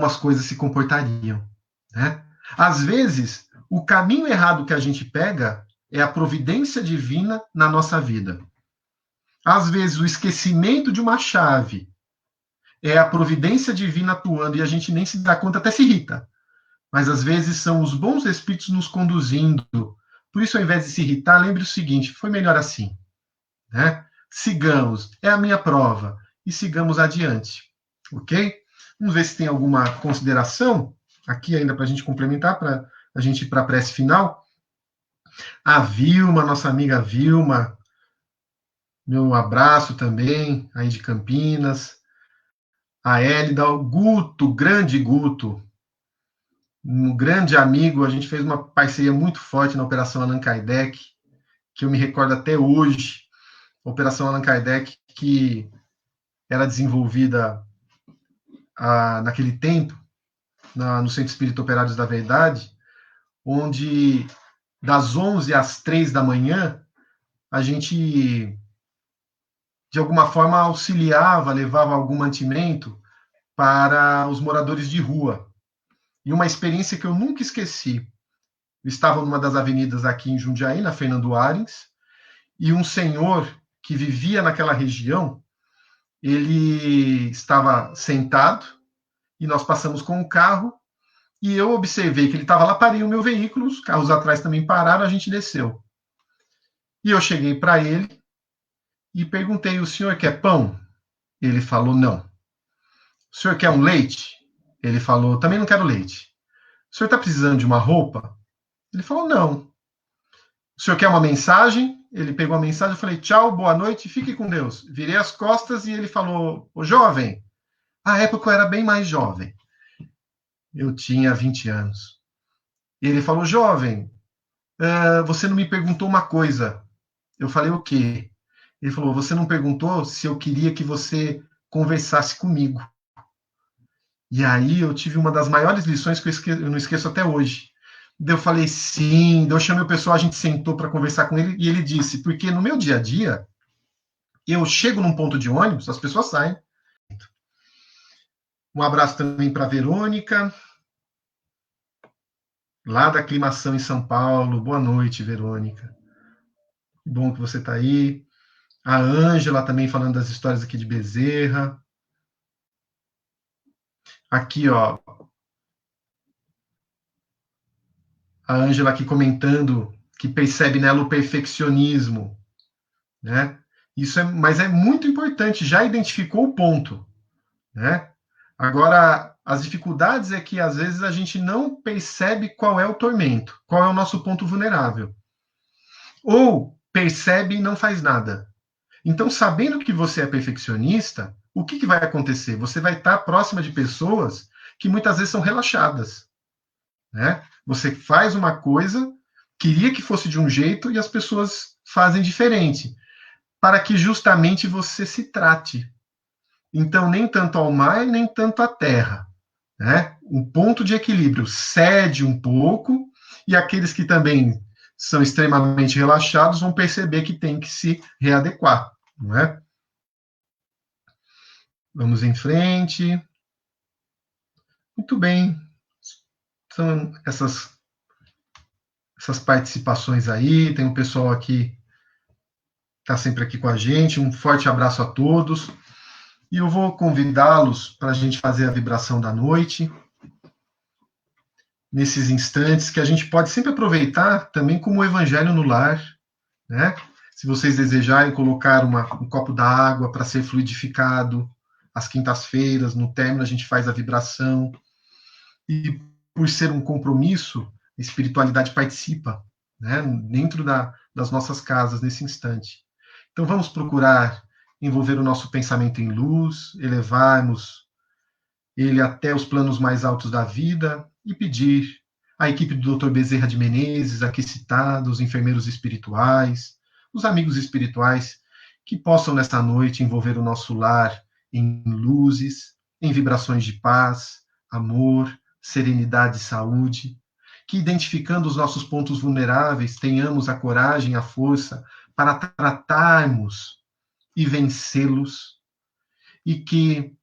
as coisas se comportariam, né? Às vezes, o caminho errado que a gente pega é a providência divina na nossa vida. Às vezes, o esquecimento de uma chave é a providência divina atuando e a gente nem se dá conta, até se irrita. Mas às vezes são os bons espíritos nos conduzindo. Por isso, ao invés de se irritar, lembre o seguinte: foi melhor assim, né? Sigamos, é a minha prova, e sigamos adiante, ok? Vamos ver se tem alguma consideração aqui ainda para a gente complementar, para a gente ir para a prece final. A Vilma, nossa amiga Vilma, meu abraço também, aí de Campinas. A Hélida, o Guto, grande Guto, um grande amigo, a gente fez uma parceria muito forte na Operação Allan Kardec, que eu me recordo até hoje, a Operação Allan Kardec, que era desenvolvida naquele tempo, no Centro Espírita Operários da Verdade, onde das 11 às 3 da manhã, a gente, de alguma forma, auxiliava, levava algum mantimento para os moradores de rua. E uma experiência que eu nunca esqueci. Eu estava numa das avenidas aqui em Jundiaí, na Fernando Arens, e um senhor que vivia naquela região, ele estava sentado, e nós passamos com o carro, e eu observei que ele estava lá, parei o meu veículo, os carros atrás também pararam, a gente desceu. E eu cheguei para ele e perguntei: o senhor quer pão? Ele falou: não. O senhor quer um leite? Ele falou: também não quero leite. O senhor está precisando de uma roupa? Ele falou: não. O senhor quer uma mensagem? Ele pegou a mensagem, eu falei: tchau, boa noite, fique com Deus. Virei as costas e ele falou: ô jovem, à época eu era bem mais jovem. Eu tinha 20 anos. E ele falou: jovem, você não me perguntou uma coisa. Eu falei: o quê? Ele falou: você não perguntou se eu queria que você conversasse comigo. E aí eu tive uma das maiores lições que eu não esqueço até hoje. Daí eu falei: sim. Daí eu chamei o pessoal, a gente sentou para conversar com ele, e ele disse: porque no meu dia a dia, eu chego num ponto de ônibus, as pessoas saem. Um abraço também para a Verônica, lá da Aclimação em São Paulo. Boa noite, Verônica. Bom que você está aí. A Ângela também falando das histórias aqui de Bezerra. Aqui, ó. A Ângela aqui comentando que percebe nela o perfeccionismo, né? Mas é muito importante, já identificou o ponto, né? Agora, as dificuldades é que às vezes a gente não percebe qual é o tormento, qual é o nosso ponto vulnerável. Ou percebe e não faz nada. Então, sabendo que você é perfeccionista, o que vai acontecer? Você vai estar próxima de pessoas que muitas vezes são relaxadas, né? Você faz uma coisa, queria que fosse de um jeito e as pessoas fazem diferente, para que justamente você se trate. Então, nem tanto ao mar, nem tanto à terra, né? Um ponto de equilíbrio, cede um pouco, e aqueles que também são extremamente relaxados vão perceber que tem que se readequar, não é? Vamos em frente. Muito bem. São essas participações aí. Tem um pessoal aqui que está sempre aqui com a gente. Um forte abraço a todos. E eu vou convidá-los para a gente fazer a vibração da noite, nesses instantes que a gente pode sempre aproveitar também como o evangelho no lar, né? Se vocês desejarem colocar um copo d'água para ser fluidificado, às quintas-feiras, no término, a gente faz a vibração. E por ser um compromisso, a espiritualidade participa, né? Dentro das nossas casas, nesse instante. Então vamos procurar envolver o nosso pensamento em luz, elevarmos ele até os planos mais altos da vida e pedir à equipe do Dr. Bezerra de Menezes, aqui citados, os enfermeiros espirituais, os amigos espirituais, que possam nesta noite envolver o nosso lar em luzes, em vibrações de paz, amor, serenidade e saúde, que identificando os nossos pontos vulneráveis, tenhamos a coragem e a força para tratarmos e vencê-los, e que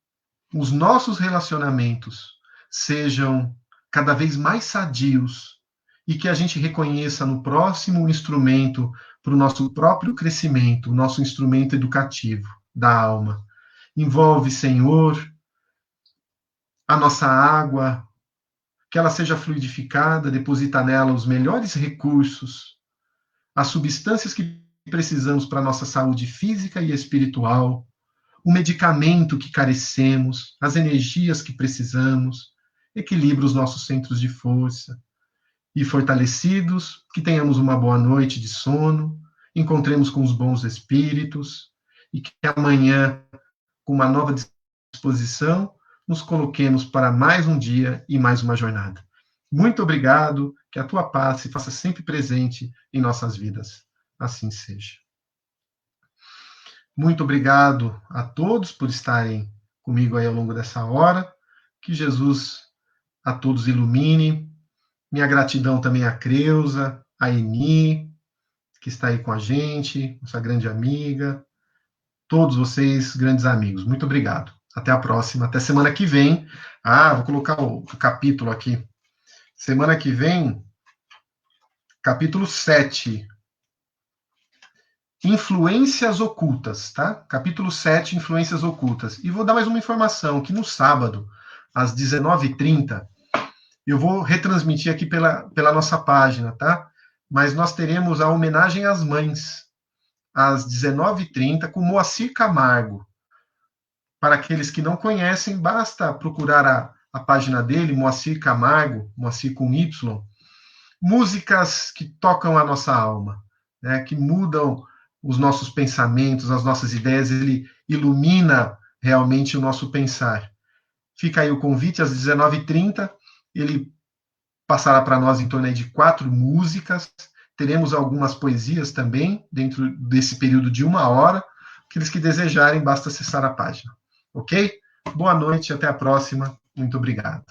os nossos relacionamentos sejam cada vez mais sadios e que a gente reconheça no próximo um instrumento para o nosso próprio crescimento, o nosso instrumento educativo da alma. Envolve, Senhor, a nossa água, que ela seja fluidificada, deposita nela os melhores recursos, as substâncias que precisamos para a nossa saúde física e espiritual, o medicamento que carecemos, as energias que precisamos, equilibra os nossos centros de força. E fortalecidos, que tenhamos uma boa noite de sono, encontremos com os bons espíritos, e que amanhã, com uma nova disposição, nos coloquemos para mais um dia e mais uma jornada. Muito obrigado, que a tua paz se faça sempre presente em nossas vidas. Assim seja. Muito obrigado a todos por estarem comigo aí ao longo dessa hora. Que Jesus a todos ilumine. Minha gratidão também à Creuza, à Eni, que está aí com a gente, nossa grande amiga. Todos vocês, grandes amigos. Muito obrigado. Até a próxima. Até semana que vem. Vou colocar o capítulo aqui. Semana que vem, capítulo 7. Influências ocultas, tá? Capítulo 7, influências ocultas. E vou dar mais uma informação, que no sábado, às 19h30, eu vou retransmitir aqui pela nossa página, tá? Mas nós teremos a homenagem às mães, às 19h30, com Moacir Camargo. Para aqueles que não conhecem, basta procurar a página dele, Moacir Camargo, Moacir com Y, músicas que tocam a nossa alma, né? Que mudam os nossos pensamentos, as nossas ideias, ele ilumina realmente o nosso pensar. Fica aí o convite, às 19h30, ele passará para nós em torno de 4 músicas, teremos algumas poesias também, dentro desse período de 1 hora. Aqueles que desejarem, basta acessar a página. Ok? Boa noite, até a próxima. Muito obrigado.